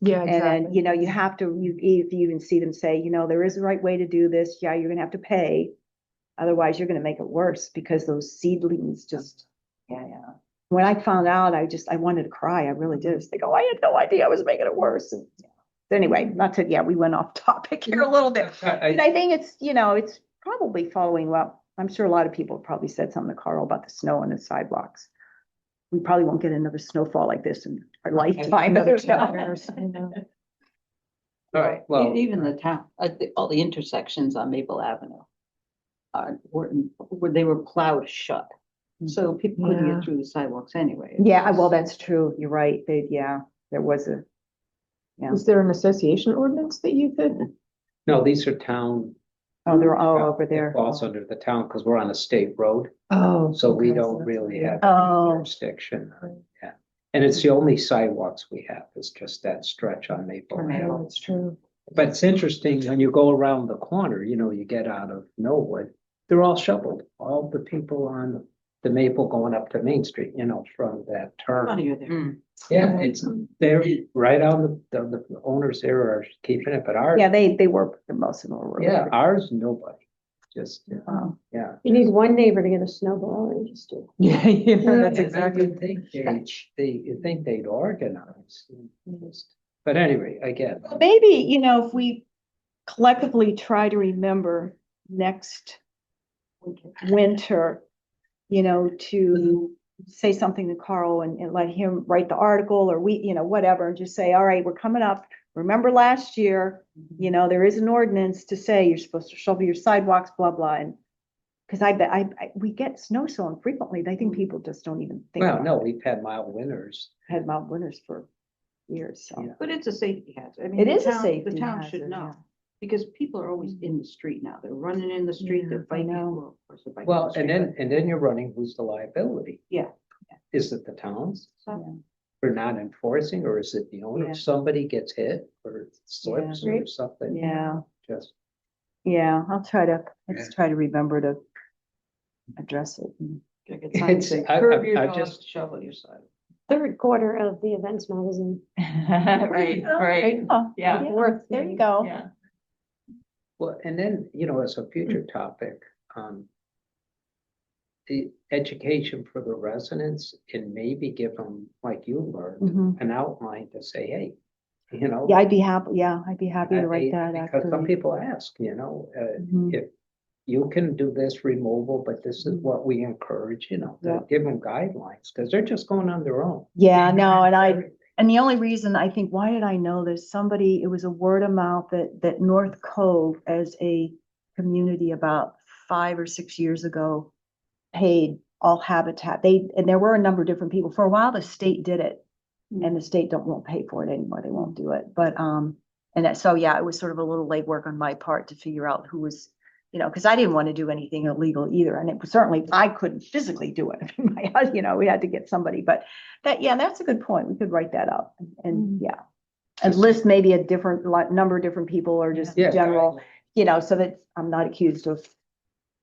Yeah, And then, exactly. you have to, if you even see them say, there is a right way to do this, yeah, you're gonna have to pay. Otherwise, you're gonna make it worse because those seedlings just, yeah. When I found out, I wanted to cry. I really did. They go, I had no idea I was making it worse. And anyway, we went off topic here a little bit. But I think it's probably following well. I'm sure a lot of people have probably said something to Carl about the snow and the sidewalks. we probably won't get another snowfall like this in our lifetime. I don't know. All right, well. Even the town, all the intersections on Maple Avenue were they were plowed shut. So people couldn't Yeah. get through the sidewalks anyway. Yeah, well, that's true. You're right. There was a, yeah. Is there an association ordinance that you could? No, these are town. Oh, they're all over there. It falls under the town because we're on a state road, Oh. so we okay, so don't that's really weird. have Oh. jurisdiction. Yeah, and it's the only sidewalks we have is just that stretch on Maple Yeah, Hill. that's true. But it's interesting, when you go around the corner, you get out of Norwood, they're all shoveled. All the people on the Maple going up to Main Street, from that Out of turn. here there. Yeah, they're right on the owners there are keeping it, but ours, Yeah, they were, most of them were. yeah, ours, nobody. Just, Wow. yeah. You need one neighbor to get a snowblower, you just do. Yeah, that's Yeah, exactly. You think they'd organize. But anyway, again, Well, maybe, if we collectively try to remember next winter, to say something to Carl and let him write the article or whatever, and just say, all right, we're coming up. Remember last year, there is an ordinance to say you're supposed to shovel your sidewalks, blah, blah. And because I bet we get snow so infrequently, I think people just don't even think. well, about no, it. we've had mild winters. Had mild winters for years, so. Yeah. But it's a safety hazard. I mean, It the is a town- safety The town hazard, should know, yeah. because people are always in the street now. They're running in the street, Yeah, they're I biking. know. Well, of course they're biking in Well, the street, and then you're running, who's the liability? Yeah. Is it the towns but- for not enforcing, or is it the owner? Yeah. Somebody gets hit or slips or something. Yeah. Just, Yeah, let's try to remember to address it. Gotta get signs It's- that I- curb I- your I dog, just- shovel your side. Third quarter of the events magazine. Right, right. Oh, Yeah. yeah, there you go. Yeah. well, and then, as a future topic, the education for the residents and maybe give them, like you learned, Mhm. an outline to say, hey, Yeah, I'd be happy to write that, because some actually. people ask, Mhm. if you can do this removal, but this is what we encourage, Yeah. to give them guidelines, because they're just going on their own. Yeah, no, and the only reason I think, why did I know this? It was a word of mouth that North Cove as a community about 5 or 6 years ago paid all habitat. And there were a number of different people. For a while, the state did it. And the state won't pay for it anymore. They won't do it. But, so yeah, it was sort of a little legwork on my part to figure out who was, because I didn't want to do anything illegal either. And it was certainly, I couldn't physically do it. We had to get somebody, but that's a good point. We could write that up and yeah. And list maybe a different number of different people or just Yeah. general, so that I'm not accused of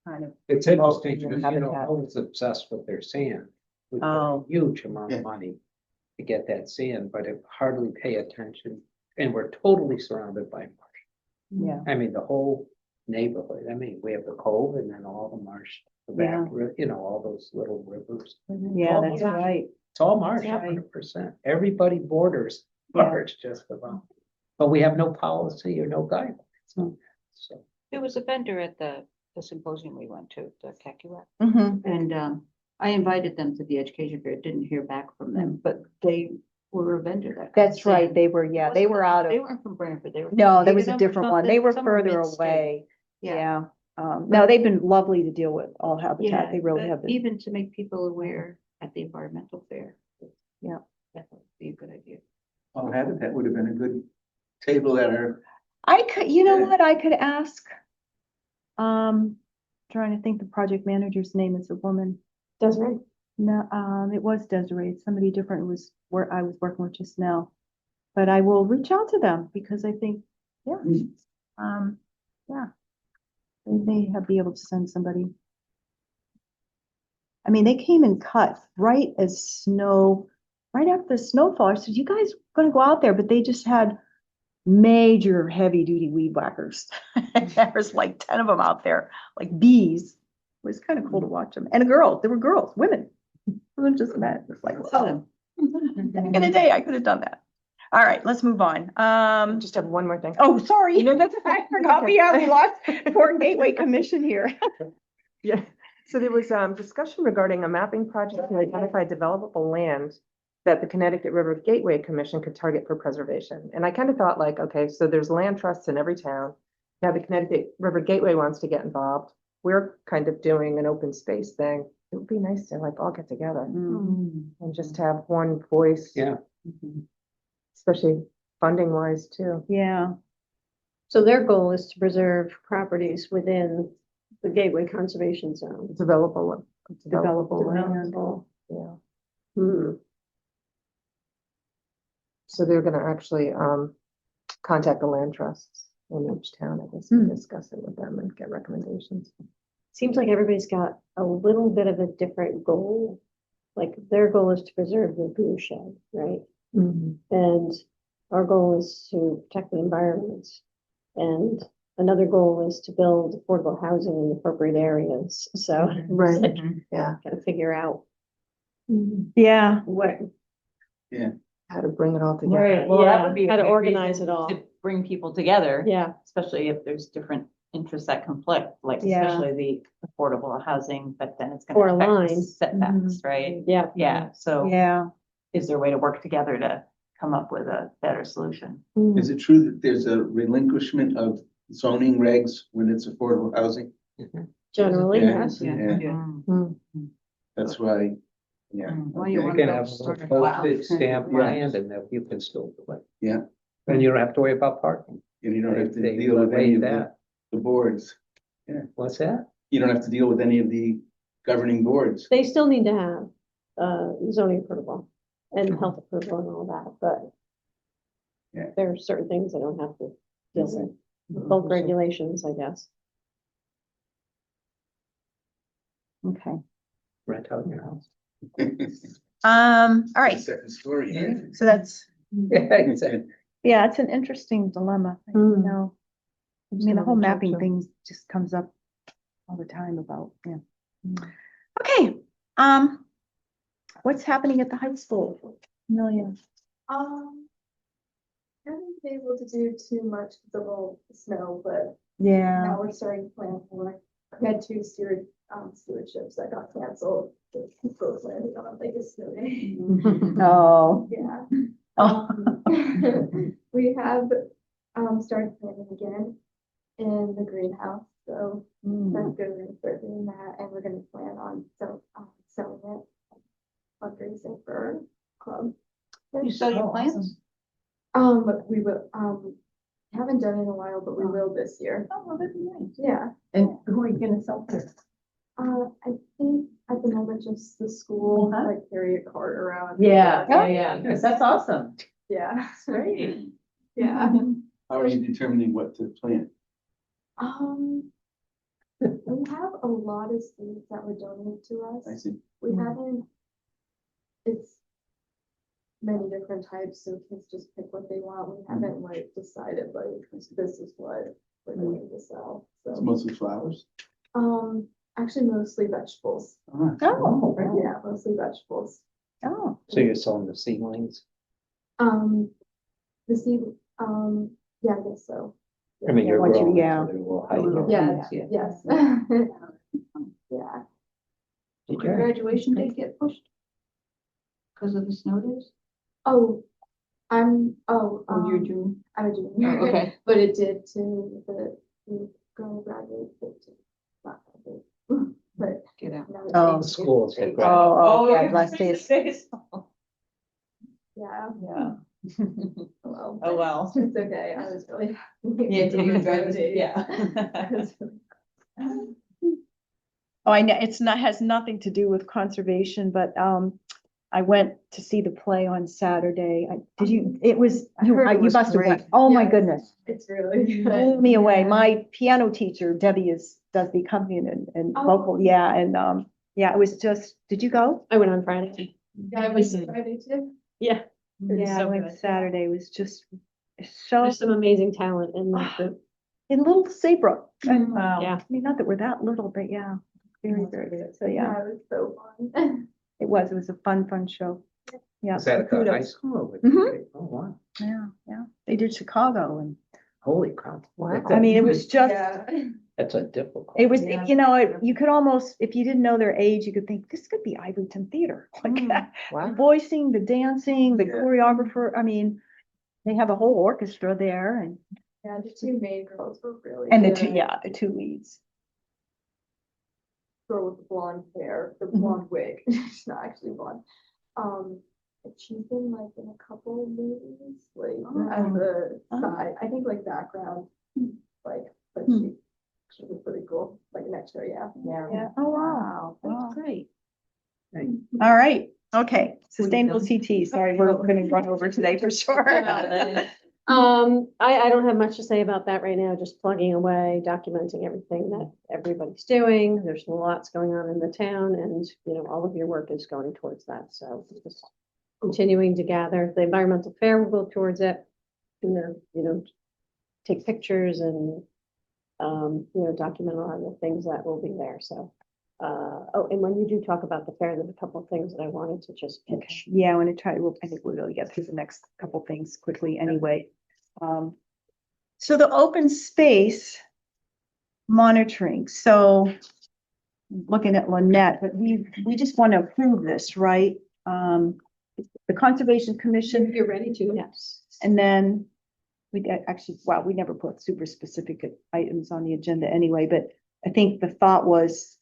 kind of. It's Well, interesting, because, habitat. I was obsessed with their sand. We put a Oh. huge amount of money to get that sand, but it hardly pay attention, and we're totally surrounded by marsh. Yeah. I mean, the whole neighborhood, we have the cove and then all the marsh, the back, all those little rivers. Yeah, that's right. It's all marsh, Yeah. 100%. Everybody borders Yeah. marsh just about. But we have no policy or no guidelines. So, There was a vendor at the symposium we went to, the Kakiwak, Mhm. and I invited them to the education fair, didn't hear back from them, but they were a vendor that. That's right. They They were out They of, weren't from Branford, they were. no, there from was a Hingham or different one. They something, were somewhere further mid-state. away. Yeah. Yeah. No, they've been lovely to deal with, all habitat. They really but have been. Even to make people aware at the environmental fair. Yeah. That would be a good idea. All Habitat would have been a good table at our, I could, what I could ask? Trying to think the project manager's name is a woman. Desiree? No, it was Desiree. It's somebody different. It was where I was working with just now. But I will reach out to them because I think, yeah. Yeah. They may be able to send somebody. I mean, they came and cut right after the snowfall. I said, you guys gonna go out there, but they just had major heavy duty weed whackers. There was like 10 of them out there, like bees. It was kind of cool to watch them. And there were girls, women. It wasn't just men. It was like, whoa. Back in the day, I could have done that. All right, let's move on. Just have one more thing. Oh, sorry. I forgot we lost Port Gateway Commission here. Yeah. So there was discussion regarding a mapping project to identify developable land that the Connecticut River Gateway Commission could target for preservation. And I kind of thought like, okay, so there's land trusts in every town. Now the Connecticut River Gateway wants to get involved. We're kind of doing an open space thing. It would be nice to like all get together Mm. and just have one voice. Yeah. Especially funding wise too. Yeah, So their goal is to preserve properties within the Gateway Conservation Zone. Developable land. Developable. Yeah. Hmm. So they're gonna actually contact the land trusts in each town, I guess, and discuss it with them and get recommendations. Seems like everybody's got a little bit of a different goal. Like their goal is to preserve the goose shed, right? And our goal is to protect the environment. And another goal is to build affordable housing in the appropriate areas. So Right. like, Yeah. gotta figure out yeah, what, How to bring it all together. Right, well, that yeah, would be a how to great organize reason it all. to bring people together. Yeah, Especially if there's different interests that conflict, like Yeah. especially the affordable housing, but then it's Or gonna affect the align. setbacks, right? yeah. Yeah, so yeah. is there a way to work together to come up with a better solution? Is it true that there's a relinquishment of zoning regs when it's affordable housing? Generally, Yeah. yes. Yeah, Mm. that's why, yeah. Well, you Okay. You want can to have start a a cloud. postage stamp Yeah. land and then you can still do it. Yeah. And you don't have to worry about parking. And you don't have to They deal with any evade of that. the boards. What's that? You don't have to deal with any of the governing boards. They still need to have zoning approval and health approval and all that, but Yeah. there are certain things they don't have to deal with. Bulk regulations, I guess. Okay. Rent out your house. All right, Second story. so that's, Yeah, exactly. yeah, it's an interesting dilemma, you Mm. know. I mean, the whole mapping thing just comes up all the time about, yeah. Okay, what's happening at the high school? Amelia? Haven't been able to do too much with the little snow, but Yeah, now we're starting to plan for. We had two stewardships that got canceled. Both landed on like a snow day. oh, Yeah. oh, We have started planning again in the greenhouse, so that's good. We're gonna start doing that, and we're gonna plan on selling it, fundraising for our club. You sell your plants? We will, haven't done it in a while, but we will this year. Oh, well, that'd be nice. Yeah, And who are you gonna sell to? I think at the moment just the school, Uh-huh. like carry a cart around. Yeah, because that's awesome. Yeah, Great. yeah. How are you determining what to plant? We have a lot of seeds that were donated to us. I see. We haven't, it's many different types, so kids just pick what they want. We haven't like decided like this is what we're going to sell, It's so. mostly flowers. Actually mostly vegetables. oh, Yeah, mostly vegetables. oh, So you're selling the seedlings? The seed, yeah, I guess so. I mean, you're once you- growing. yeah. So they will hide your Yeah, seeds, yes. Yeah. Did your graduation date get pushed? Because of the snow days? Oh, Oh, you're um, June? I'm a junior. Oh, okay. But it did to we're gonna graduate 15. Not graduate, but Get out. now Oh. it's- Schools have it's- graduated. oh, yeah, last days. Yeah, Yeah. well. Oh, well. It's okay, I was really. happy. Yeah, to you guys, I yeah. was really- Oh, I know, it's not, has nothing to do with conservation, but, I went to see the play on Saturday. Did you, it was, I heard it you was must have went, great. oh my Yes. goodness. It's really good. Blew me away. Yeah. My piano teacher, Debbie, does the accompaniment and Oh. vocal, yeah, and, yeah, it was just, did you go? I went on Friday. Yeah, I was Friday too. Yeah, Yeah, I so went good. Saturday. It was just so, There's some amazing talent in the group. in little Saybrook. And, Wow. Yeah. I mean, not that we're that little, but yeah, very, very good. So, yeah, It was so fun. it was a fun show. Yeah. Is that at the high kudos. school? Or with- Mhm. Oh, wow. Yeah, yeah. They did Chicago and, Holy cow. Wow. I mean, it was just, Yeah. That's a difficult. It was, Yeah. you know, you could almost, if you didn't know their age, you could think this could be Ivyton Theater. Like Wow. voicing, the dancing, the Yeah. choreographer. I mean, they have a whole orchestra there and Yeah, the two main girls were really the good. two, yeah, the two leads. Girl with the blonde hair, the Mhm. blonde wig. She's not actually blonde. But she's been like in a couple of movies, like as a Oh. side. I think like background, like, but Hmm. she was pretty cool. Like next to her, yeah. Yeah. Oh, wow. That's great. All right. Okay. Sustainable CT. Sorry, we're going to run over today for sure. I don't have much to say about that right now, just plugging away, documenting everything that everybody's doing. There's lots going on in the town and, you know, all of your work is going towards that. So just continuing to gather. The environmental fair will go towards it. You know, take pictures and, you know, document a lot of the things that will be there. So, oh, and when you do talk about the fair, there's a couple of things that I wanted to just pitch. Yeah, I want to try, I think we'll really get through the next couple things quickly anyway. So the open space monitoring, so looking at Lynette, but we just want to approve this, right? The Conservation Commission, If you're ready to, yes. and then we actually, well, we never put super specific items on the agenda anyway, but I think the thought was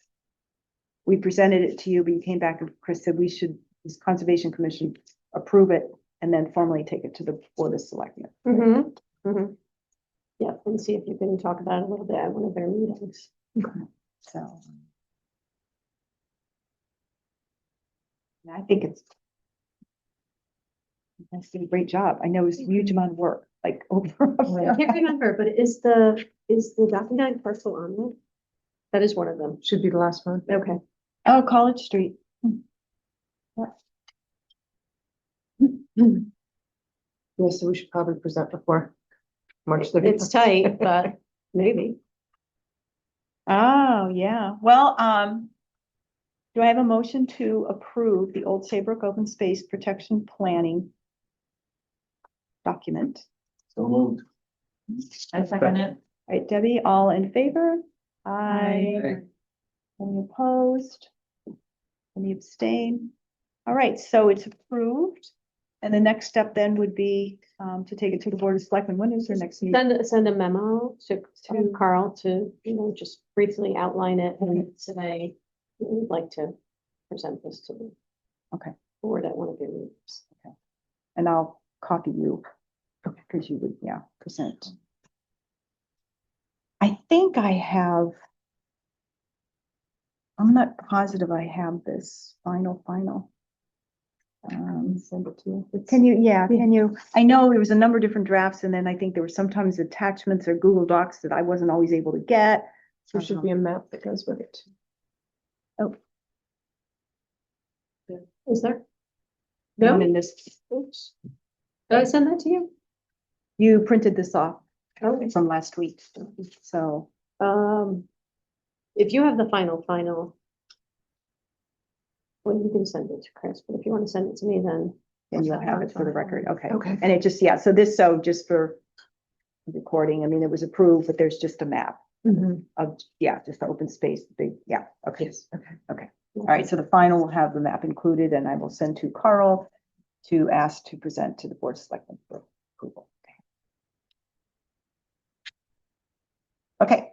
we presented it to you, but you came back and Chris said we should, this Conservation Commission approve it and then formally take it to the Board of Selectmen. Mm-hmm, mm-hmm. Yeah, and see if you can talk about it a little bit at one of their meetings. So. And I think it's. That's doing a great job. I know it's a huge amount of work, like over. I can't remember, but is the document parcel on there? That is one of them. Should be the last one. Okay. Oh, College Street. Yeah, so we should probably present before March It's 31st. tight, but maybe. Oh, yeah. Well, do I have a motion to approve the Old Saybrook Open Space Protection Planning document? So moved. I second it. All right, Debbie, all in favor? Aye. Aye. Any opposed? Any abstain? All right, so it's approved. And the next step then would be to take it to the Board of Selectmen. When is their next meeting? Send a memo to Carl to, you know, just briefly outline it and say, we'd like to present this to the Okay. board at one of your meetings. And I'll copy you. Okay, because you would, yeah, present. I think I have. I'm not positive I have this final. Send it to you. Can you, yeah, can you? I know there was a number of different drafts and then I think there were sometimes attachments or Google Docs that I wasn't always able to get. There should be a map that goes with it. Is there? Not No? in this. Oops. Did I send that to you? You printed this off Okay. from last week, so. If you have the final, well, you can send it to Chris, but if you want to send it to me, then. And you'll have it for the record, okay. Okay. And it just, yeah, so this, so just for recording, I mean, it was approved, but there's just a map of, yeah, just the open space, big, yeah, okay. Yes, okay. Okay, all right, so the final will have the map included and I will send to Carl to ask to present to the Board of Selectmen for approval. Okay,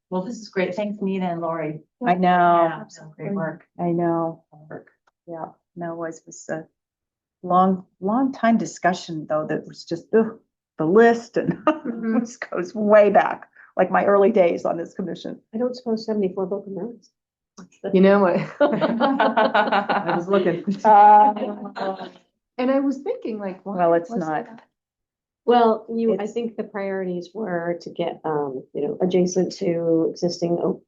Well, this is great. Thanks, Nita and Lori. I know, Yeah, great work. I know. Yeah, no, it was a long time discussion though, that was just the list and this goes way back, like my early days on this commission. I don't suppose 74 broken roads. You know what? I was looking. And I was thinking like, why Well, it's was not. that? Well, I It's- think the priorities were to get, you know, adjacent to existing,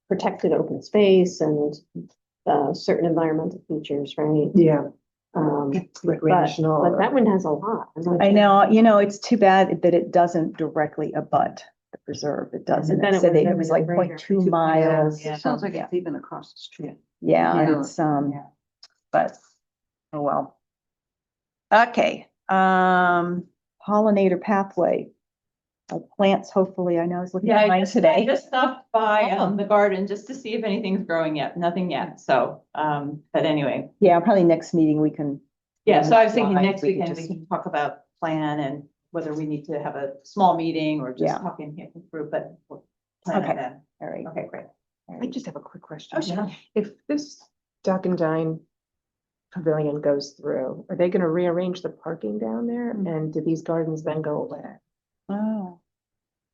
protected open space and, certain environmental features, right? Yeah, But recreational. that one has a lot. I know, you know, it's too bad that it doesn't directly abut the preserve. It doesn't. then it It said would've it been was a like no-brainer. 0.2 miles. Yeah. Sounds like it's even across the street. Yeah, Yeah. it's, but, oh, well. Okay, pollinator pathway. plants, hopefully. I know I was looking Yeah, at I mine just, today. I just stopped by Oh. the garden just to see if anything's growing yet. Nothing yet. So, but anyway. Yeah, probably next meeting we can. Yeah, so I was thinking Why, next we could weekend we just- can talk about plan and whether we need to have a small meeting or Yeah. just talk in here through, but we'll plan Okay. it then. All right. Okay, great. all I right. just have a quick question. Oh, sure. If this Duck and Dine pavilion goes through, are they gonna rearrange the parking down there? And do these gardens then go away? Oh,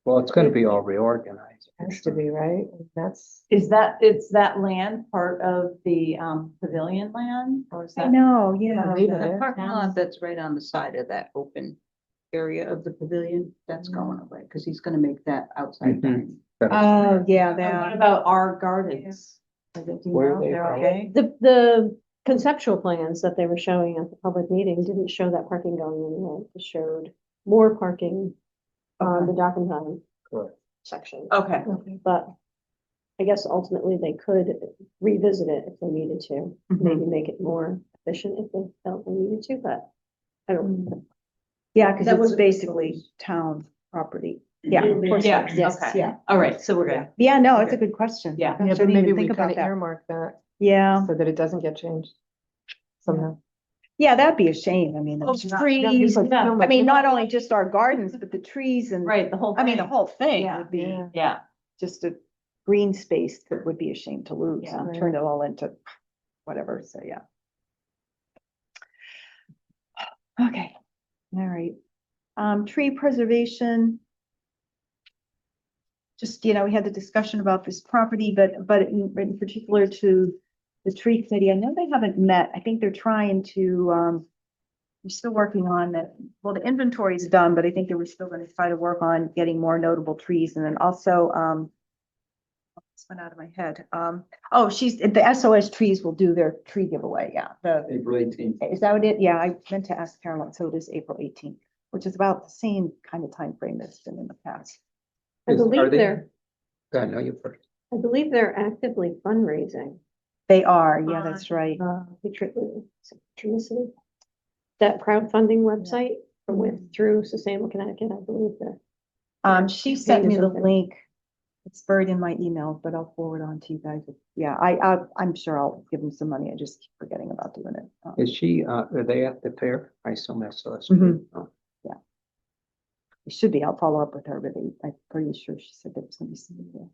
Well, it's gonna be all reorganized. for Has to sure. be, right? That's, Is that land part of the pavilion land or is I that? know, yeah. leave it The there. parking lot that's right on the side of that open area of the pavilion, that's going away, because he's gonna make that outside Mhm. dining. Oh, yeah, What that. about our gardens? Is it, do you Where know, they they're from? okay? The conceptual plans that they were showing at the public meeting didn't show that parking going anywhere. It showed more parking on the dock and dine Correct. section. Okay. But I guess ultimately they could revisit it if they needed to, maybe make it more efficient if they felt they needed to, but I don't. Yeah, because That it's was- basically town property. Yeah, of course. Yeah, it exists, okay. Yeah. All right, so we're good. Yeah, no, it's a Okay. good question. Yeah. Gosh, yeah, I but didn't maybe even we think kind about of that. earmark that Yeah, so that it doesn't get changed somehow. yeah, that'd be a shame. I mean, the Oh, trees, like, yeah. so I much- mean, not only just our gardens, but the trees and, Right, the whole I mean, the thing. whole thing Yeah. would be Yeah. Yeah, just a green space that would be a shame to lose Yeah. and turn it all into whatever, so yeah. Okay, all right. Tree preservation. Just, we had the discussion about this property, but in particular to the tree committee, I know they haven't met. I think they're trying to, we're still working on that. Well, the inventory is done, but I think they were still going to try to work on getting more notable trees. And then also, this went out of my head. Oh, the SOS trees will do their tree giveaway. Yeah. April 18th. Is that what it? Yeah, I meant to ask Carolyn. So it is April 18th, which is about the same kind of time frame that's been in the past. I Are believe they- I know you first. I believe they're actively fundraising. They are. Yeah, that's right. Patrioticity. That crowdfunding website through Sustainable Connecticut, I believe that. She sent me the open. link. It's buried in my email, but I'll forward on to you guys. Yeah, I'm sure I'll give them some money. I just keep forgetting about doing it. Is she, are they at the fair? I assume that's us. Mhm. Oh, It should be. I'll follow up with her, but I'm pretty sure she said there was gonna be somebody there.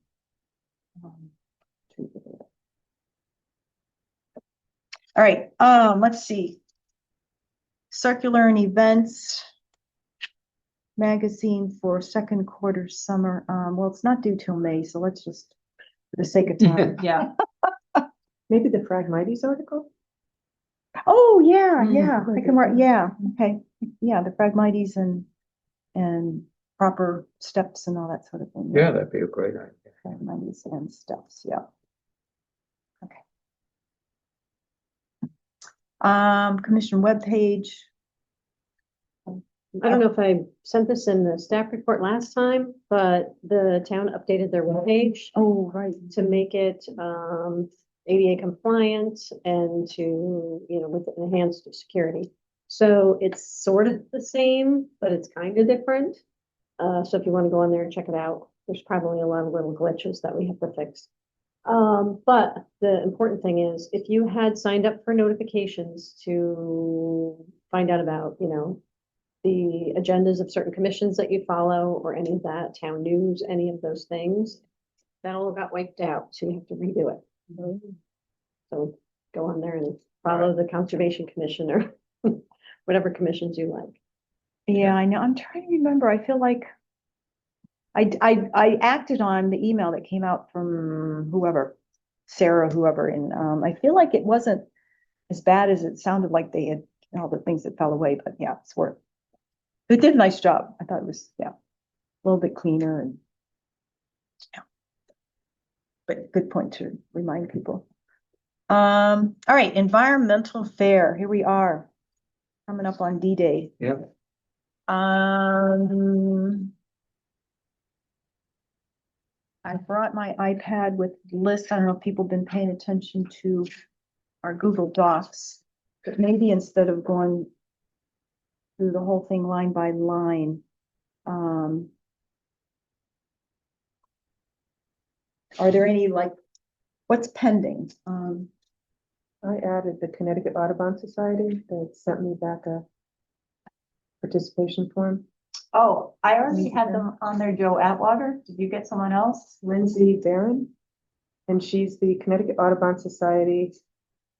Tree giveaway. All right, let's see. Circular and events. Magazine for second quarter summer. Well, it's not due till May, so let's just, for the sake of time. yeah. Maybe the Phragmites article? Oh, yeah, Mm, yeah, I okay, can write, good. yeah, okay, yeah, the Phragmites and proper steps and all that sort of thing. Yeah, that'd be a great idea. Phragmites and steps, yeah. Okay. Commission webpage. I don't know if I sent this in the staff report last time, but the town updated their webpage Oh, right. to make it ADA compliant and to, with enhanced security. So it's sort of the same, but it's kind of different. So if you want to go on there and check it out, there's probably a lot of little glitches that we have to fix. But the important thing is if you had signed up for notifications to find out about, the agendas of certain commissions that you follow or any of that town news, any of those things, that all got wiped out. So you have to redo it. So go on there and follow the Conservation Commission or whatever commissions you like. Yeah, I know. I'm trying to remember. I feel like I acted on the email that came out from whoever, Sarah, whoever, and I feel like it wasn't as bad as it sounded like they had all the things that fell away, but yeah, it's worth. It did a nice job. I thought it was, yeah, a little bit cleaner and yeah. But good point to remind people. All right, environmental fair. Here we are. Coming up on D-Day. Yep. I brought my iPad with lists. I don't know if people have been paying attention to our Google Docs, but maybe instead of going through the whole thing line by line, Are there any, like, what's pending? I added the Connecticut Audubon Society that sent me back a participation form. Oh, I already had them on there, Joe Atwater. Did you get someone else? Lindsay Barron, and she's the Connecticut Audubon Society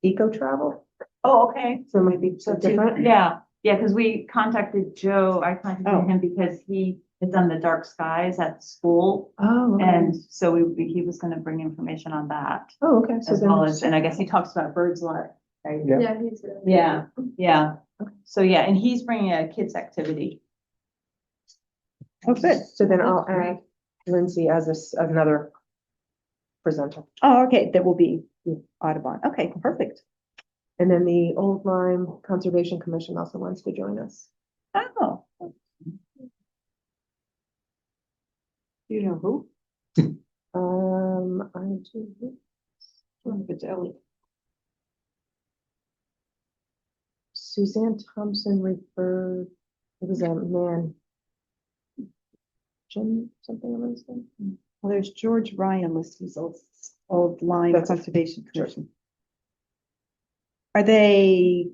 Eco Travel, Oh, okay. so it might be So different. yeah, because we contacted Joe. I contacted Oh. him because he had done the dark skies at school. Oh, okay. And so he was gonna bring information on that Oh, okay, so as well then, as, and I guess he talks about birds a lot. Right? Yeah. Yeah, he's really. Yeah, yeah. So yeah, and he's bringing a kids activity. Oh, good. so then That's I'll great. add Lindsay as another presenter. Oh, okay, that will be Audubon. Okay, perfect. And then the Old Lyme Conservation Commission also wants to join us. Oh, You know who? I do. If it's Ellie. Suzanne Thompson referred, it was a man. Jim, something I'm gonna say. well, there's George Ryan listed as Old Lyme That's a- Conservation Commission. Are they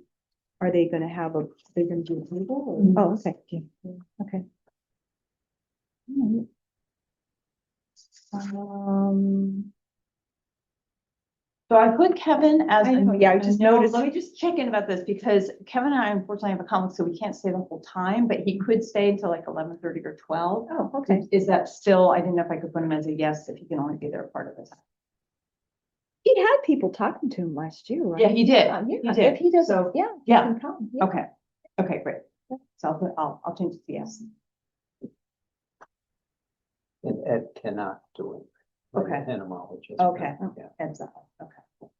gonna have they're gonna do a table? or- Mhm. Oh, okay. Okay. Alright. So I put Kevin as. I know, yeah, I just No, noticed- let me just check in about this because Kevin and I unfortunately have a conflict, so we can't stay the whole time, but he could stay until like 11:30 or 12. Oh, okay. Is that still, I didn't know if I could put him as a yes, if he can only be there part of the time. He had people talking to him last year, right? Yeah, he did. Yeah, He if did. he doesn't, So, yeah. he yeah. can come, yeah. Okay, okay, great. So I'll change it to yes. And Ed cannot do it. like Okay. an entomologist. Okay. Yeah. Ends up, okay.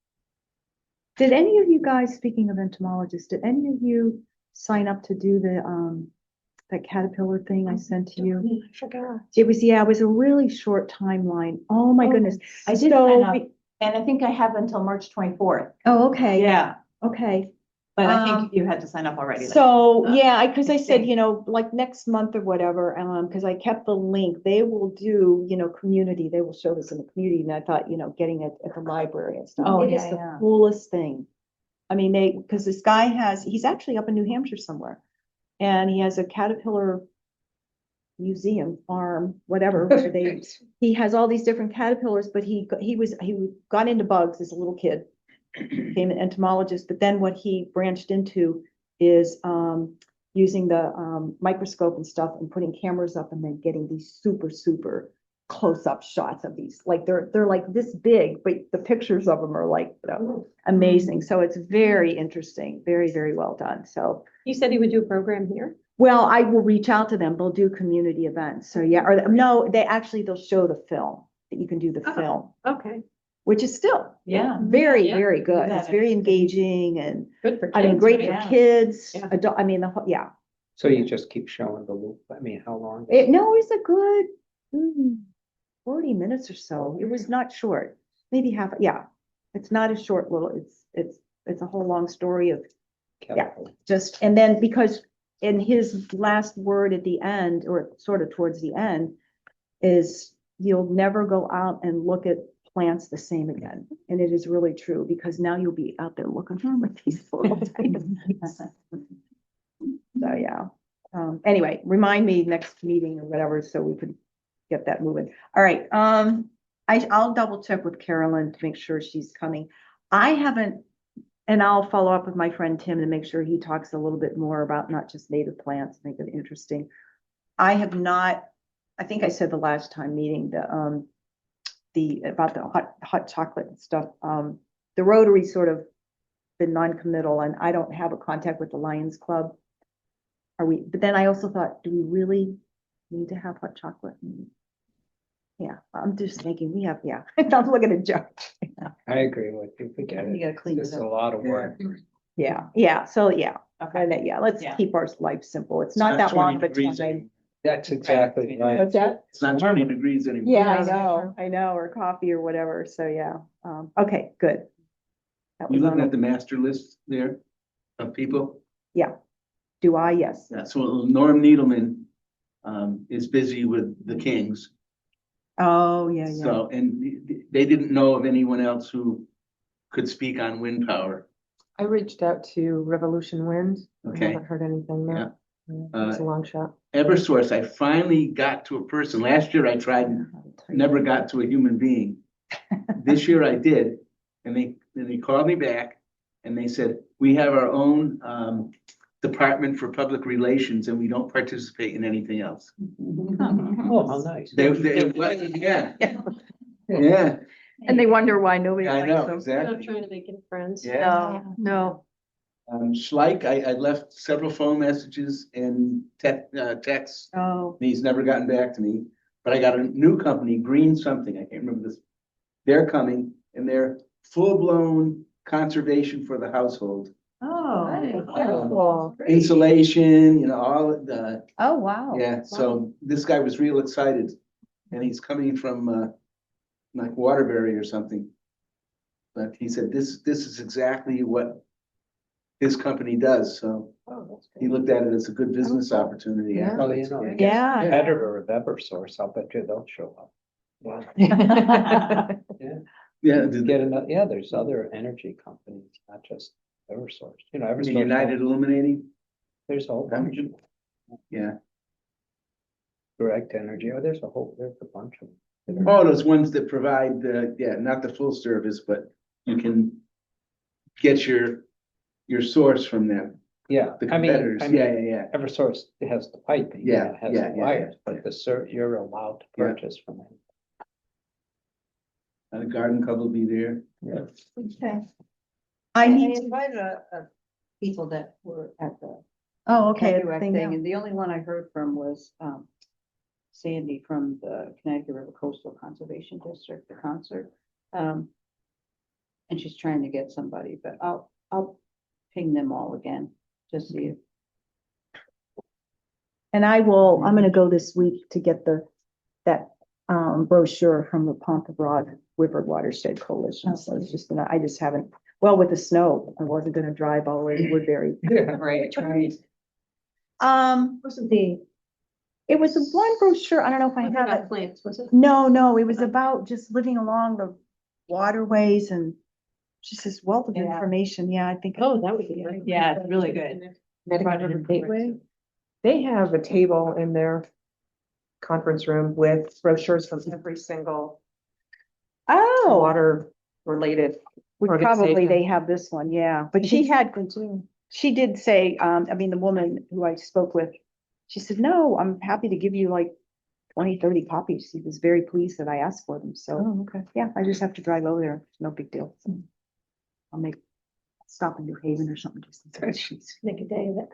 Did any of you guys, speaking of entomologists, did any of you sign up to do that caterpillar thing I sent to you? I forgot. It was a really short timeline. Oh, my goodness. I did So sign up, we- and I think I have until March 24th. Oh, okay. Yeah, Okay. but I Um, think you had to sign up already. So, Uh, yeah, because I said, interesting. like next month or whatever, because I kept the link, they will do, community, they will show this in the community, and I thought, getting it at the library and stuff. Oh, It is yeah, the yeah. coolest thing. I mean, because this guy he's actually up in New Hampshire somewhere, and he has a caterpillar museum, farm, whatever, where he has all these different caterpillars, but he got into bugs as a little kid, became an entomologist, but then what he branched into is using the microscope and stuff and putting cameras up and then getting these super, super close-up shots of these. Like they're like this big, but the pictures of them are like amazing. So it's very interesting, very, very well done. So, You said he would do a program here? well, I will reach out to them. They'll do community events. So yeah, or no, they'll show the film, that you can do the Oh. film, Okay, which is still Yeah. very, Yeah. very good. Yeah, It's very it's- engaging and good for I mean, kids, great right? for kids, Yeah. adult, I mean, yeah. So you just keep showing the loop. I mean, how long? No, it's a good 40 minutes or so. It was not short, maybe half, yeah. It's not a short little, it's a whole long story of Caterpillar? just, and then because in his last word at the end, or sort of towards the end, is you'll never go out and look at plants the same again. And it is really true, because now you'll be out there looking for them with these little tiny things. So, yeah. Anyway, remind me next meeting or whatever, so we could get that moving. All right, I'll double check with Carolyn to make sure she's coming. I haven't, and I'll follow up with my friend Tim to make sure he talks a little bit more about not just native plants, make it interesting. I have not, I think I said the last time meeting, about the hot chocolate and stuff. The Rotary sort of been non-committal, and I don't have a contact with the Lions Club. But then I also thought, do we really need to have hot chocolate? Yeah, I'm just thinking yeah, I'm looking at Joe. I agree with you. Forget You it. gotta clean It's it just a up. lot of work. Yeah, so yeah, Okay. let's Yeah. keep our life simple. It's not that long of a 20 degrees time. anymore. That's exactly right. What's that? It's not 20 degrees anymore. Yeah, I know, or coffee or whatever, so yeah, okay, good. That You was looking on at the master list there of people? Do I? Yes. Yeah, so Norm Needleman is busy with the Kings. Oh, yeah, yeah. So, and they didn't know of anyone else who could speak on wind power. I reached out to Revolution Wind. I Okay. haven't heard anything Yeah. yet. Yeah, it's a long shot. Eversource, I finally got to a person. Last year I tried and never got to a human being. This year I did, and they called me back and they said, we have our own Department for Public Relations and we don't participate in anything else. Oh, how nice. Yeah. Yeah, And they wonder why nobody I likes know, them. I'm exactly. not trying to make any friends. Yeah. No. Schleich, I left several phone messages and texts. Oh, And he's never gotten back to me, but I got a new company, Green something, I can't remember this. They're coming and they're full-blown conservation for the household. oh. Insulation, you know, all of the, Oh, wow. yeah, so this guy was real excited. And he's coming from like Waterbury or something. But he said, this is exactly what his company does, so he looked at it as a good business opportunity. Yeah. Oh, you know, Yeah. competitor of Eversource, I'll bet you they'll show up. Yeah. Yeah, Get another, yeah, there's other energy companies, not just Eversource, you know, Eversource. United Illuminating, There's a whole bunch of yeah. direct energy, oh, there's a bunch of them. Oh, those ones that provide the, yeah, not the full service, but you can get your source from them, Yeah, the I mean, competitors, yeah. Eversource has the piping. Yeah, it has yeah, the yeah, wires, but you're allowed to Yeah. purchase from it. And the garden club will be there. Yeah. Okay. I I need to, invited people that were at the oh, okay. Canuck thing thing, now. and the only one I heard from was Sandy from the Connecticut River Coastal Conservation District, the concert. And she's trying to get somebody, but I'll ping them all again, just see if. And I'm gonna go this week to get that brochure from the Pontefract River Watershed Coalition. So it's just I just haven't, well, with the snow, I wasn't gonna drive all the way to Woodbury. Right. Wasn't the, It was one brochure, I don't know if I wasn't have about it. plants, was it? No, it was about just living along the waterways and just this wealth of Yeah. information. Yeah, I think. Oh, that would be good. Yeah, it's really good. Connecticut River Gateway. They have a table in their conference room with brochures from every single Oh, water related. probably organization. they have this one, yeah. But she did say, I mean, the woman who I spoke with, she said, no, I'm happy to give you like 20, 30 copies. She was very pleased that I asked for them. So, Oh, okay. yeah, I just have to drive over there. No big deal. So I'll stop in New Haven or something. Just Make a day of it.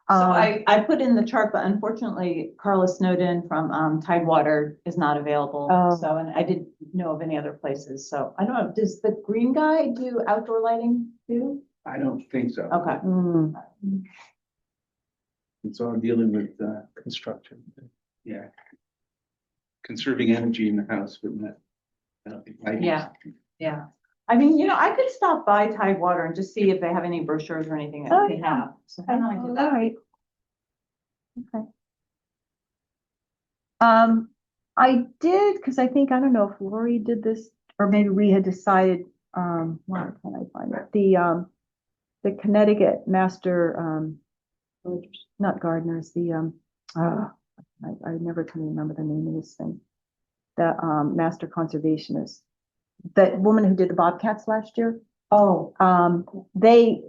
So I put in the chart, but unfortunately Carla Snowden from Tidewater is not available. Oh. So, and I didn't know of any other places. So I don't know, does the green guy do outdoor lighting too? I don't think so. Okay. Mm, It's all dealing with, Construction. yeah. Conserving energy in the house, but not, I don't think. lighting. Yeah. Yeah. I mean, I could stop by Tidewater and just see if they have any brochures or anything that Oh, they yeah. have. So I might do all that. right. Okay. I did, because I think, I don't know if Lori did this, or maybe we had decided, where can I find it? The Connecticut Master, not gardeners, I never can remember the name of this thing. The, Master Conservationist, that woman who did the Bobcats last year. Oh, They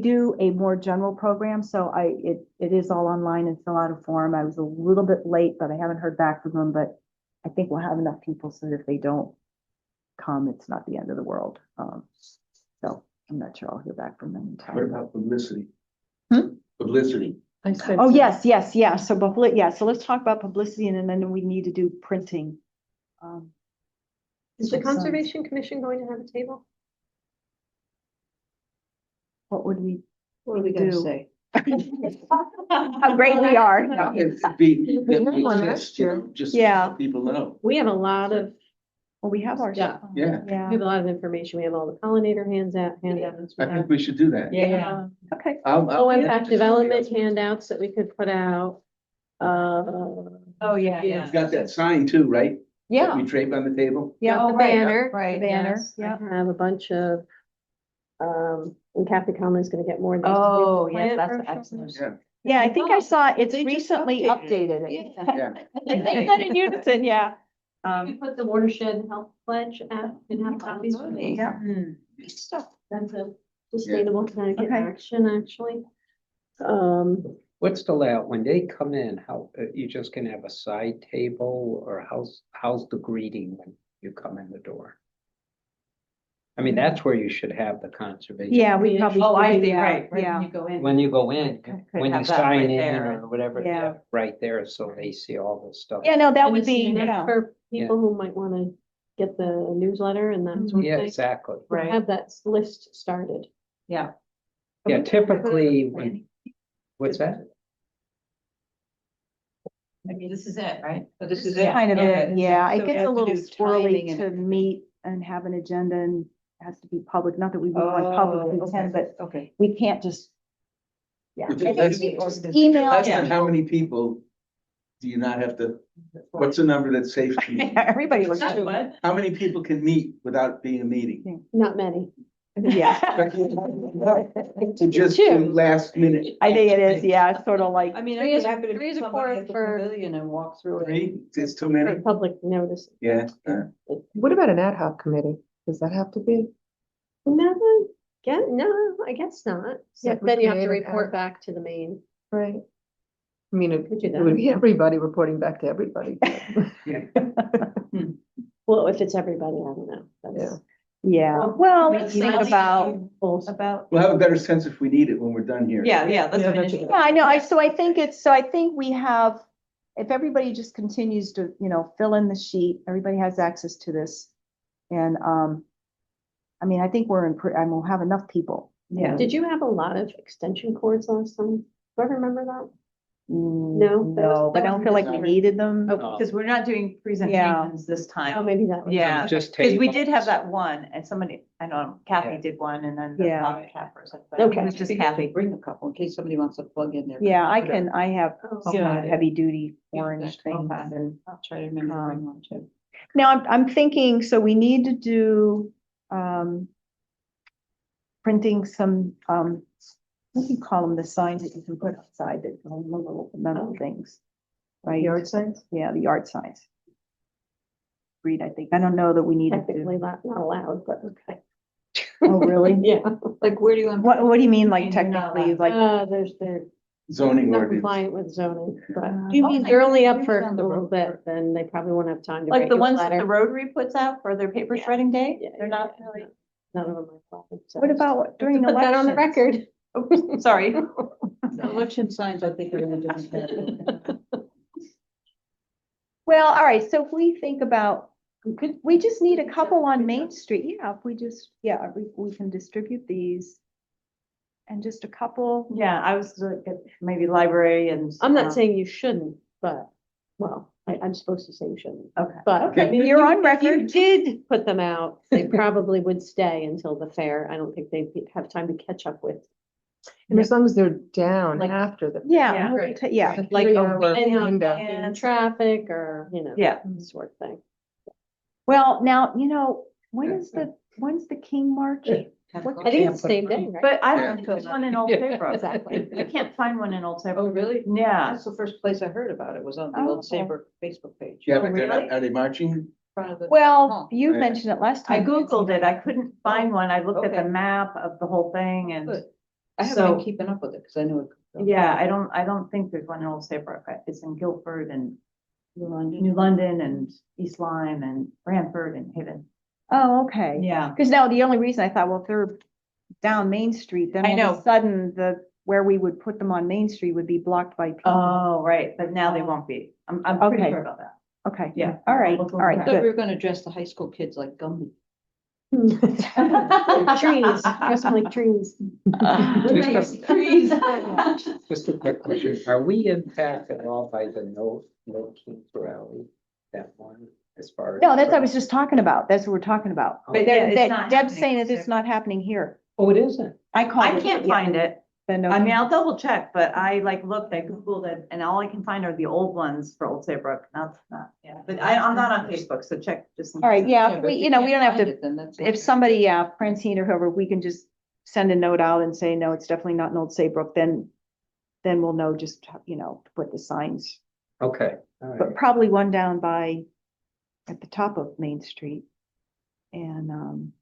do a more general program, so it is all online and fill out a form. I was a little bit late, but I haven't heard back from them, but I think we'll have enough people so that if they don't come, it's not the end of the world. So I'm not sure I'll hear back from them in What time. about publicity? Hmm? Publicity. I sent Oh, it- yes. So so let's talk about publicity and then we need to do printing. Is the So- Conservation Commission going to have a table? What would we? What are we gonna Do. say? How great we are. It'd be, We had one just, last year. just Yeah. so people know. We have a lot of, Well, we have our. Yeah. Yeah. we Yeah. have a lot of information. We have all the pollinator handouts. I think we should do that. Yeah. Okay. I'll impact development handouts that we could put out. oh, yeah, You've got that sign too, right? that we drape on the table? Yeah, Got the banner. right, banner, Yes, yeah. I have a bunch of, and Kathy Conley's gonna get more. of these to Oh, the yes, plant that's for excellent. Yeah. Yeah, I think I saw, it's They just recently updated updated. Yeah. They say that in unison, yeah. We put the watershed health pledge at, and have copies for these. Yeah. That's a sustainable Connecticut Okay. action, actually. What's the layout? When they come in, how, you just gonna have a side table or how's the greeting when you come in the door? I mean, that's where you should have the conservation. Yeah, we probably. Oh, I should, see, yeah, right, Yeah. when you go in. When you go in, Could when you have that sign right in there. or whatever, Yeah. yeah, right there, so they see all this stuff. Yeah, no, that And would it's be, unique yeah. for people who might wanna get the newsletter and that sort Yeah, of thing. exactly. We'll Right. have that list started. Yeah. Yeah, typically, when, what's that? I mean, this is it, right? So this is It's kind of, yeah, So it we gets have a to little do timing squirrely and to everything. meet and have an agenda and it has to be public, not that we would want public to attend, but Okay. we can't just. Yeah. If I it's think less- we just Less email. than how many people do you not have to, what's the number that's safe to meet? Everybody looks. What? How many people can meet without being a meeting? Not many. Yeah. To just Two. do last minute, I think it is, yeah, it's sort of like, I mean, Three I'd is- be happy to three is meet a somebody quorum at the for- pavilion and walk through it. 3, it's too For many, public notice. yeah. What about an ad hoc committee? Does that have to be? Never get, no, I guess not. Yeah, then you have to Create an report ad- back to the main. Right. I mean, it Could do it would that. be everybody reporting back to everybody. Well, if it's everybody, I don't know. That's- yeah, well, we let's think think about. About. We'll have a better sense if we need it when we're done here. Yeah, yeah, let's Yeah, finish. that's- it. Yeah, I know, I think we have, if everybody just continues to, fill in the sheet, everybody has access to this. And, I mean, I think we'll have enough people. Yeah. Did you have a lot of extension cords last time? Do I remember that? No, that was- No, but I don't feel like we needed them. Oh, Because we're not doing presentations this Oh, time. maybe that was. Yeah. Just Because we tables. did have that one and somebody, I know Kathy Yeah. did one and then the Yeah. other cat person, but it Okay. was just Just Kathy. bring a couple in case somebody wants to plug in there. Yeah, I have Oh, some Yeah. heavy duty Yeah, orange okay. things and. I'll try to remember to bring one too. Now, I'm thinking, so we need to do, printing some, what do you call them, the signs that you can put outside that, little metal things, right? Yard signs? Yeah, the yard signs. Read, I think, I don't know that we need to Technically do. not allowed, but okay. Oh, really? Yeah. Like, where do you want? What do you mean, like You're not technically, like, They're Zoning not ordinance. compliant with zoning, but Do you mean they're only up for a down the little road bit, then they probably won't have time to. Like write the you a ones that the letter. Rotary puts out for their paper Yeah. shredding day, Yeah, they're yeah, not yeah. really. None of them are problem. so- what about during Put that on the elections? record. Oops, sorry. The election signs, I think are in a different. Well, all right, so if we think about, we just need a couple on Main Street, yeah, if we just, we can distribute these. And just a couple, Yeah, I was like, maybe library and. I'm not saying you shouldn't, but, well, I'm supposed to say you shouldn't, Okay. but. Okay. I mean, You're on if record. You did put them out, they probably would stay until the fair. I don't think they'd have time to catch up with. And as long as they're down Like- after the. yeah, right. yeah. The Like 3-hour anyhow, window. in traffic or, Yeah. sort of thing. Well, now, when's the King March? I think it's the same day, right? But I Yeah. don't think there's one in Old Saybrook. Exactly. I can't find one in Old Oh, Saybrook. really? Yeah. That's the first place I heard about it, was on the Oh, old okay. Saybrook Facebook page. Yeah, Oh, but they're really? not, are they marching? In front of the- Well, you Yeah. mentioned it last I time. Googled it. I couldn't find one. I looked at the Okay. map of the whole thing and, Good. I haven't been So- keeping up with it because I knew it. yeah, I don't think there's one in Old Saybrook. It's in Guilford and New London. New London and East Lyme and Brantford and Haven. Oh, okay. Yeah. Because now the only reason I thought, well, if they're down Main Street, then I all of know. a sudden where we would put them on Main Street would be blocked by people. Oh, right. But now they won't be. I'm pretty Okay. sure about that. Okay. Yeah. All right, Look all right, I thought we good. were gonna dress the high school kids like Gumby. Trees, just like trees. Just a quick question, are we impacted at all by the no Kings rally, that one, as far as? No, that's what I was just talking about. That's what we're talking about. But yeah, it's That not Deb's happening. saying that it's not happening here. Oh, it isn't? I called I it, can't yeah. find it. Then, I mean, okay. I'll double check, but I like looked, I Googled it, and all I can find are the old ones for Old Saybrook, not, yeah, but I'm not on Facebook, so check just. in All right, case. yeah, but we, if you know, we can't don't have find to, it, then that's if not- somebody, Francine or whoever, we can just send a note out and say, no, it's definitely not in Old Saybrook, then we'll know just, you know, to put the signs, Okay, all right. but probably one down by, at the top of Main Street. And,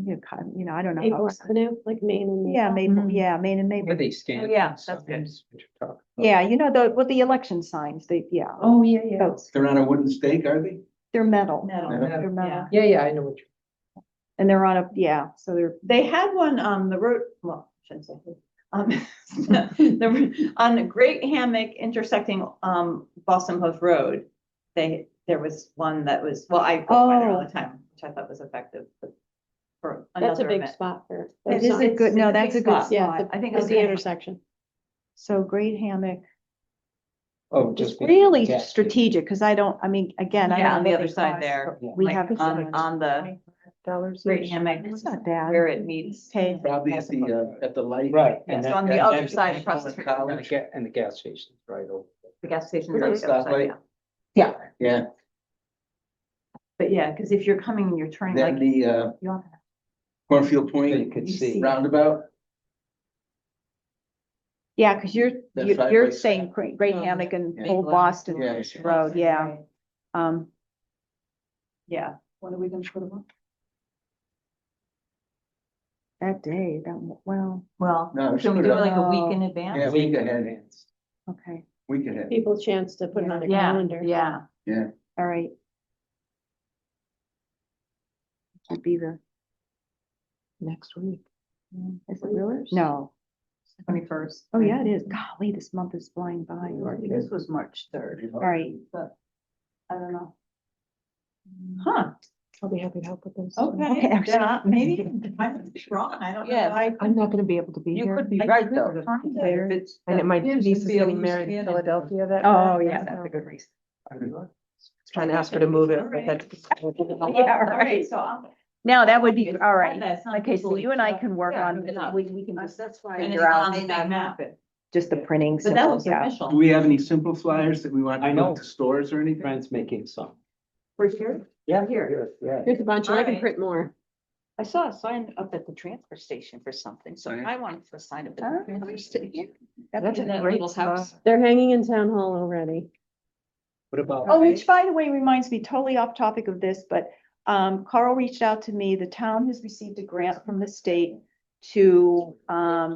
you know, I don't know. Maple how- Avenue, like Main and Maple. Yeah, Maple, Mhm. yeah, Main and Where Maple. they stand. yeah, that's good. signs, what you're talking about. Yeah, you know, with the election signs, yeah, Oh, yeah, yeah. those, They're on a wooden stake, are they? they're metal. Metal. They're metal. Yeah. Yeah, yeah, I know what you. And they're on so they're, They had one on the road, well, I shouldn't say. On Great Hammock intersecting, Boston Post Road. There was one that was, well, I go by there all the time, which I thought was effective, but for That's a another big event. spot for. It those is a signs. good, no, It's a that's a big good spot. Yeah, spot. I think At it's the good. intersection. So Great Hammock, Oh, it's just. really yeah. strategic, because I mean, again, I Yeah, don't on know the what other they side cost, there. but we Like have on the Dollars. Great each. Hammock, It's not bad. where it meets. Okay. Probably at the light. Right. Yeah, and so that- on the that- other that- side across the street. And the gas station's right over. The gas station. Right, on the other side, stoplight. yeah. Yeah, But yeah, because if you're coming and you're turning then like. the you don't- Cornfield So you Point could you see. see- roundabout. Yeah, because That you're side-by-side. saying Great Hammock and Yeah. Old Boston Yeah, it's- Road, yeah. Yeah, When are we gonna put them up? That day, well, well, No, we should can we put do it it like a week up. in Yeah, advance? week ahead, okay, week ahead. People a chance to put it on their Yeah, calendar. yeah. all right. Would be Next week. is it really? No. 21st. Oh, yeah, it is. Golly, this month is flying by. This was March 3rd. All right, But I don't know. Huh, I'll be happy to help with those. okay, Okay. yeah, maybe I'm wrong, I don't know. Yeah, I'm not gonna be able to be You here. could be right though. If it's- And my Gives niece is me a getting loose married in cannon. Philadelphia that. oh, day, yeah, so that's a good reason. Trying to ask her to move it, but that's. Yeah, all right. So I'm. Now, that would be, all right. That's not Okay, so easily- you and I can work Yeah, on, enough. we can just That's why. And it's figure out on the big map. just the printing. But that simple, looks yeah. Do official. we have any simple flyers that we want I to know. put to stores or anything? Friends making some. For sure. Yeah. Here. Yeah. Here's a bunch, and I can Alright. print more. I saw a sign up at the transfer station for something, so Right. I wanted to sign up at Oh, the transfer station. That's a In that great little house. spot. They're hanging in town hall already. What about? Oh, which by the way reminds me, totally off topic of this, but Carl reached out to me. The town has received a grant from the state to,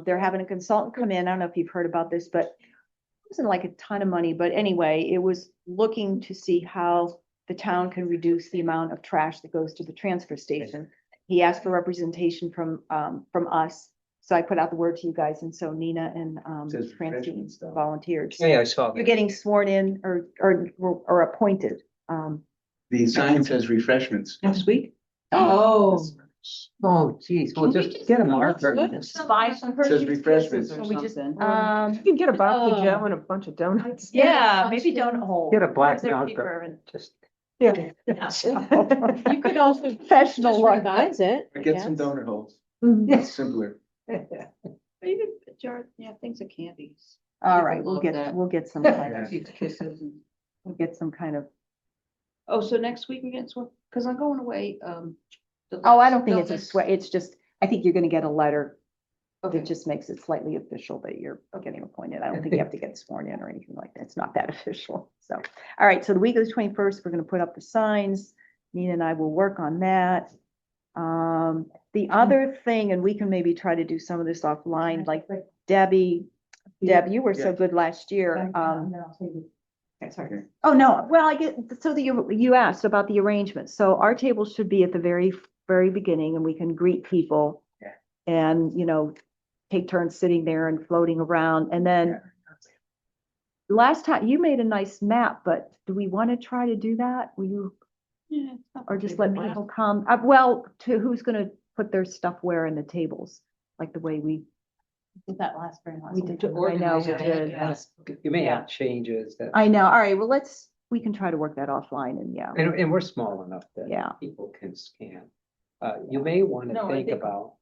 they're having a consultant come in. I don't know if you've heard about this, but it wasn't like a ton of money, but anyway, it was looking to see how the town can reduce the amount of trash that goes to the transfer station. He asked for representation from us. So I put out the word to you guys, and so Nina and Says Francine refreshments, though. volunteered. Yeah, I saw You're that. getting sworn in or appointed. The sign says refreshments. Next week? Oh. Oh, geez, well, just get a marker. Buy some. Says refreshments. Or we just, something. You can get a box of Oh. Joe and a bunch of donuts. Yeah, maybe don't hold. Get a black They're marker. cheaper and- Just. Yeah. You could also Professional just look. revise it. I Or get some guess. donut holes. Mhm. It's simpler. Maybe a jar, yeah, things of candies. all You right, can we'll love get, that. we'll get some kind of, Kisses and- we'll get some kind of, Oh, so next week we get one, because I'm going away, oh, I don't think it's a sweat, it's just, I think you're gonna get a letter Okay. that just makes it slightly official that you're getting appointed. I don't think you have to get sworn in or anything like that. It's not that official. So, all right, so the week of the 21st, we're gonna put up the signs. Nina and I will work on that. The other thing, and we can maybe try to do some of this offline, like Deb, you were so good last year. Okay, sorry. Oh, no, well, I get, so you asked about the arrangement. So our table should be at the very, very beginning, and we can greet people. Yeah. And, take turns sitting there and floating around. And then last time, you made a nice map, but do we want to try to do that? Will you, Yeah, it's not or that just big a let deal. people come? Well, to who's gonna put their stuff where in the tables? Like the way we Did that last very last. We week. did, To I know, organize we it, did. yeah. You may Yeah. have changes that. I know, all right, well, we can try to work that offline and yeah. And we're small enough Yeah. that people can scan. You may want to No, I think think- about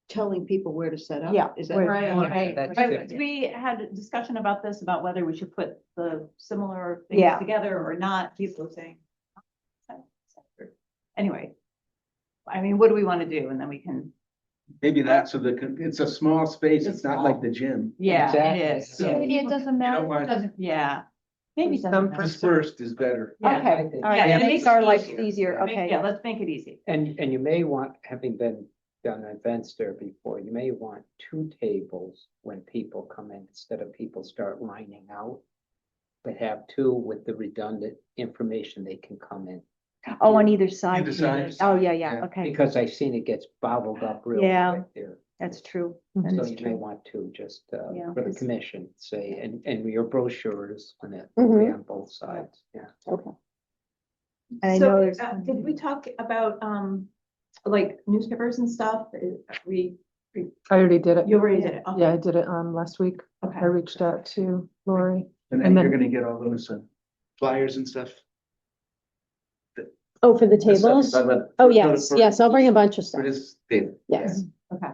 telling people where to set up? Yeah, Is that? where- Right, right, That's right. different. We had a discussion about this, about whether we should put the similar things Yeah. together or not. People were saying. Anyway. I mean, what do we want to do? And then we can, Maybe not, so it's a small space, it's not like the gym. yeah, Exactly. it is. So- Yeah. Maybe it doesn't You matter. don't want, Doesn't, yeah. Maybe it doesn't Some matter. dispersed is better. Yeah. Okay, all Yeah, right, and it it makes makes our it life easier. easier, okay. Yeah, let's make it easy. And you may want, having been done events there before, you may want 2 tables when people come in, instead of people start lining out. But have 2 with the redundant information they can come in. Oh, on either side. Either side. Oh, yeah, yeah, Yeah. okay, Because I've seen it gets bottled up real Yeah. quick there. that's true. Mhm. That So is you may true. want to just, Yeah, for the 'cause- commission, say, and your brochures on it, Mhm. will be on both sides, yeah. And I know there's. Did we talk about, like newspapers and stuff? We, I already did it. you already did it. Okay. Yeah, I did it, last week. I Okay. reached out to Lori. And then And then- you're gonna get all those flyers and stuff. Oh, for the That's stuff tables? talking about- Oh, for- yes, for- yes, I'll bring a bunch of For stuff. this table. Yes. Okay.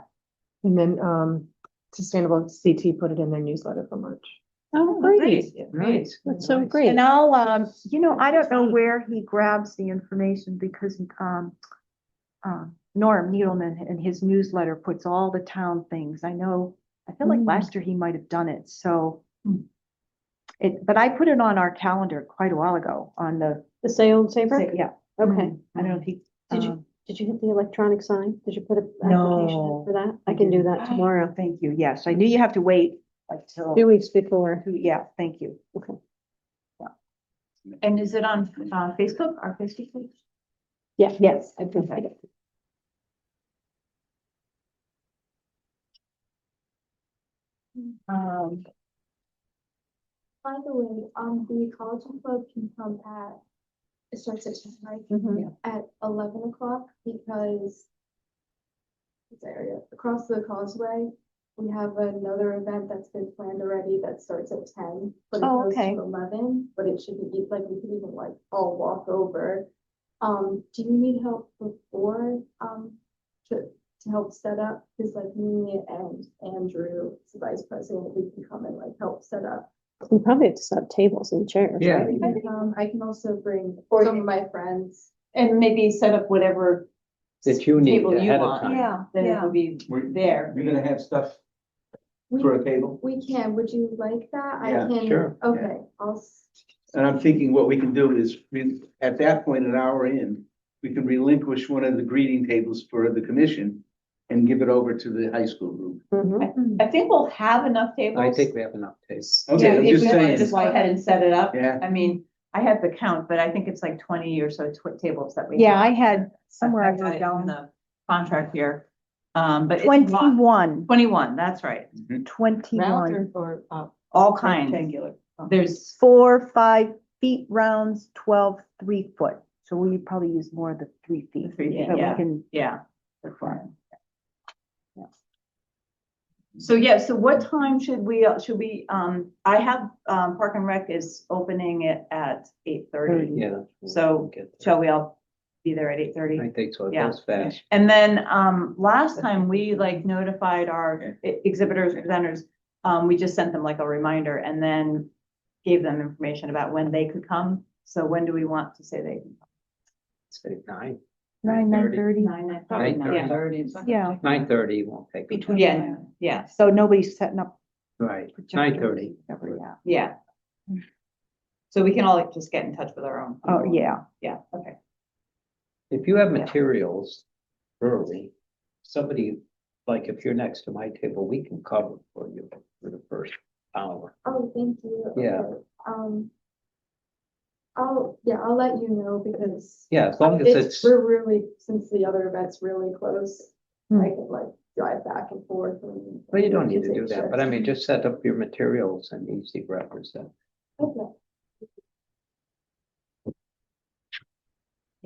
And then, Sustainable CT put it in their newsletter for March. Oh, great. Nice. That's so nice. great. And I'll, I don't know where he grabs the information because, Norm Needleman in his newsletter puts all the town things. I know, I feel like Mm. last year he might have done it, so. But I put it on our calendar quite a while ago on the, The Saybrook? yeah, Okay. I don't know if he. Did you, did you hit the electronic sign? Did you put an No. application in for that? I can do that tomorrow, Thank you, yes, I knew you have to wait like till, 2 weeks before. yeah, thank you. And is it on, Facebook, our Facebook page? Yeah. Yes. I provide it. By the way, the college club can come it starts at 10, right? Mhm. At 11 o'clock because this area across the causeway, we have another event that's been planned already that starts at 10, but it Oh, goes okay. to 11, but it shouldn't be like we could even like all walk over. Do you need help before to help set up? Because like me and Andrew, the vice president, we can come and like help set up. You probably have to set up tables and chairs, Yeah. right? I can also bring Or some you- of my friends. And maybe set up whatever. That you need table you ahead of want. time. Yeah, Then it yeah. will be We're- there. You're gonna have stuff We, for a table. we can, would you like that? Yeah, I can. sure. Okay, And I'm thinking what we can do is, at that point, an hour in, we can relinquish one of the greeting tables for the commission and give it over to the high school group. Mhm. I think we'll have enough tables. I think we have enough tables. Okay, I'm If just we wanna saying. just go ahead and set it up. Yeah. I mean, I have the count, but I think it's like 20 or so tables that we. Yeah, have. I had somewhere I I've got wrote it in down the contract here. But it's not- 21, 21, that's right. 21. Or, All kinds. rectangular? There's, 4, 5 feet rounds, 12, 3 foot. So we probably use more of the 3 feet. The 3 feet, But we yeah. can, yeah. they're fine. So yeah, so what time should we, I have, Park and Rec is opening it at 8:30. Yeah. So, we'll get there. Shall we all be there at 8:30? I think so, it Yeah. goes fast. And then, last time we like notified our exhibitors, presenters, we just sent them like a reminder and then gave them information about when they could come. So when do we want to say they can come? Say 9. 9:30. 9:30. Yeah, 9:30 won't take. Between. Yeah, yeah, so nobody's setting up. Right, projectors, 9:30. whatever, yeah. yeah. So we can all like just get in touch with our own. Oh, people. yeah. Yeah, okay. If you have materials early, somebody, like if you're next to my table, we can cover for you for the first hour. Oh, thank you. Yeah. Okay. I'll let you know because. Yeah, as long as it's, We're really, since the other event's really close, Hmm. I can like drive back and forth. And well, you don't need to take do that, but I mean, shifts. just set up your materials and easy represent. Okay.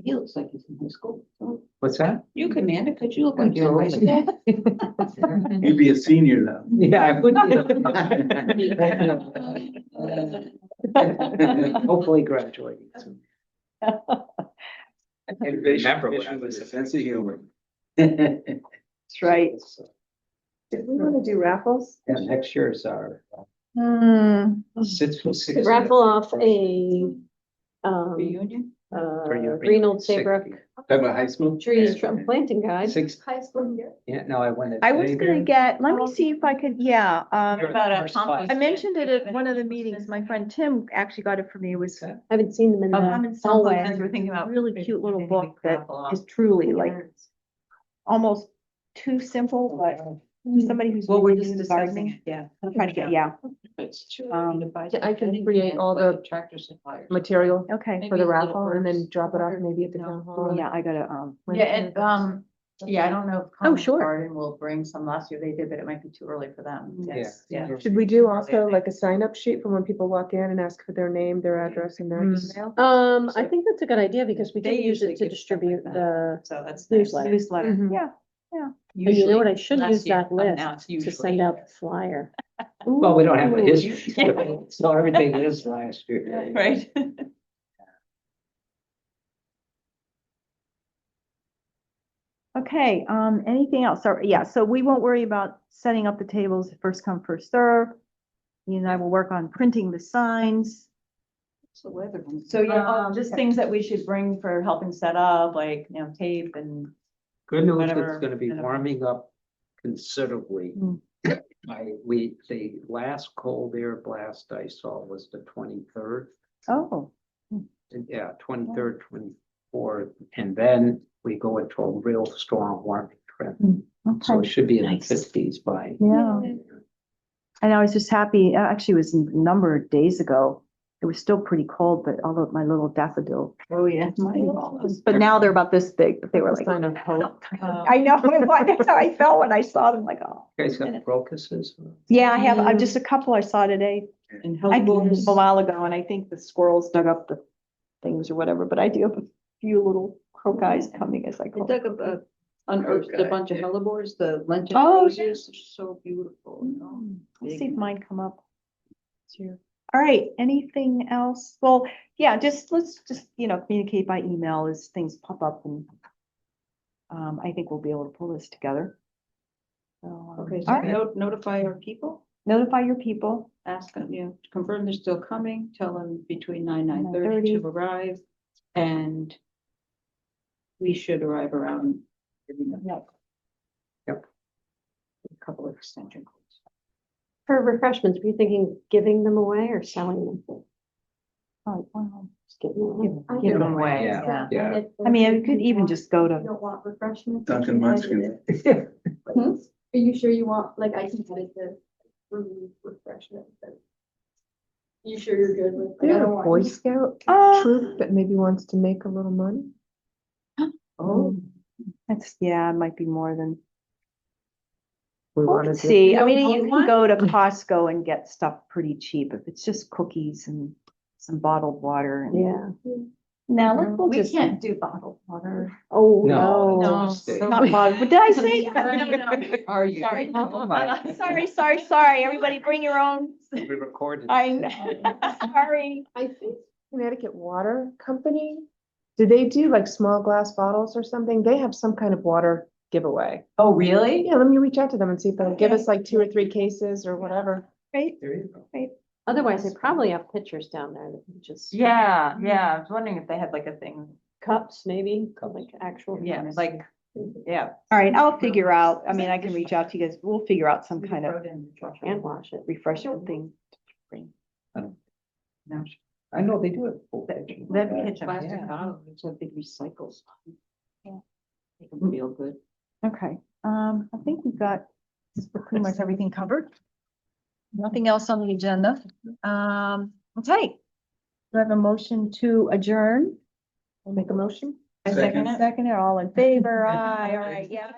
He looks like he's in high school. What's that? You, Amanda, could you look like you're in high school? You'd be a senior now. Yeah, I would. Hopefully graduating soon. Innovation Remember what I mission with was- a sense of humor. That's right. Did we want to do raffles? Yeah, next year's our Hmm, six. Could raffle off a, Reunion? green old Saybrook Talk about high school? tree planting guide. Six, High school year. yeah, no, I went. I was gonna get, let me see if I could, yeah, About a First class. compost I mentioned it at one of the meetings. My friend Tim actually got it for me. It was I haven't seen them in I'm the in hallway. somewhere. We're thinking about really cute little maybe we book could that raffle off. is truly like almost too simple, but for somebody who's. Well, we're really just into discussing gardening, it, yeah. I'm trying to get, yeah, I can create all the Tractor suppliers. material okay, for the raffle and then drop it off maybe at the No. town hall. yeah, I gotta, Yeah, and, yeah, I don't know if Oh, Common sure. Garden will bring some. Last year they did, but it might be too early for them. Yes, yeah. Should we do also like a sign-up sheet for when people walk in and ask for their name, their address and their Mm. email? I think that's a good idea because we They do use usually it to give stuff like distribute that. the, So that's Newsletter. Newsletter. Mhm. yeah. and you know what, I should Last use year, that but now list it's to send usually- out the flyer. Well, we don't have a Ooh. history, so everything is last year. Right. Okay, anything else? So, yeah, so we won't worry about setting up the tables, first come, first serve. You and I will work on printing the signs. So weather. So, yeah, just things that we should bring for helping set up, like, tape and. Good news, Whatever, it's gonna be kind of- warming up considerably. Mm. The last cold air blast I saw was the 23rd. Oh, Yeah, 23rd, 24th, and then we go into a real strong warming trend. So okay, it should be in the Nice. 50s by. yeah. And I was just happy, actually it was a number of days ago. It was still pretty cold, but all of my little daffodil. Oh, yeah. But now they're about this big, but they were like. Sign of hope. I know, that's how I felt when I saw them, like, oh. You guys got crocuses? Yeah, I have, just a couple I saw today. And I did hellebores. a while ago, and I think the squirrels dug up the things or whatever, but I do have a few little crocuses coming as I They call dug them. up, unearthed a bunch of hellebores, the Lenten Oh, roses, are so beautiful, you know. Let's see if mine come up. Here. All right, anything else? Well, yeah, let's just, communicate by email as things pop up and I think we'll be able to pull this together. So, Okay, all right. so notify our people, Notify your people. ask them, confirm they're still coming, tell them between 9:30 9:30. to arrive. And we should arrive around. Yep. A couple of extension cords. For refreshments, were you thinking giving them away or selling them? Oh, wow. Just getting them away. Give them away, Yeah. yeah. Yeah. I mean, it could even just go You to, don't want refreshments. Dunkin' you can Munchkin. edit it. Are you sure you want, like, I can edit the remove refreshments? And you sure you're good with, like, I There's a don't want. Boy Scout Uh, troop that maybe wants to make a little money. oh, yeah, it might be more than. We We'll wanted to. see, I You mean, don't you own can one? go to Costco and get stuff pretty cheap if it's just cookies and some bottled water. and- Yeah. Now, we'll We just. can't do bottled water. Oh, No, no. it's Not bottled, but did I say? Are you? Sorry. Oh, my. Sorry, everybody bring your own. We recorded. I know, sorry. I think Connecticut Water Company, do they do like small glass bottles or something? They have some kind of water giveaway. Oh, really? Yeah, let me reach out to them and see if they'll give us like 2 or 3 cases or whatever. Right, There you go. Otherwise, they probably have pitchers down there that can just. Yeah, I was wondering if they had like a thing. Cups, maybe, like actual. Yeah, cups. like, yeah. all right, I'll figure out, I mean, I can reach out to you guys, we'll figure out some kind of Hand wash it. refreshment thing. No. I know they do it. That kitchen, Plastic yeah. bottle, it's a big recycles. Yeah. Make them feel good. Okay, I think we've got pretty much everything covered. Nothing else on the agenda. Okay. Do I have a motion to adjourn? I'll make a motion. I second it. Second, all in favor, aye, all right, yeah.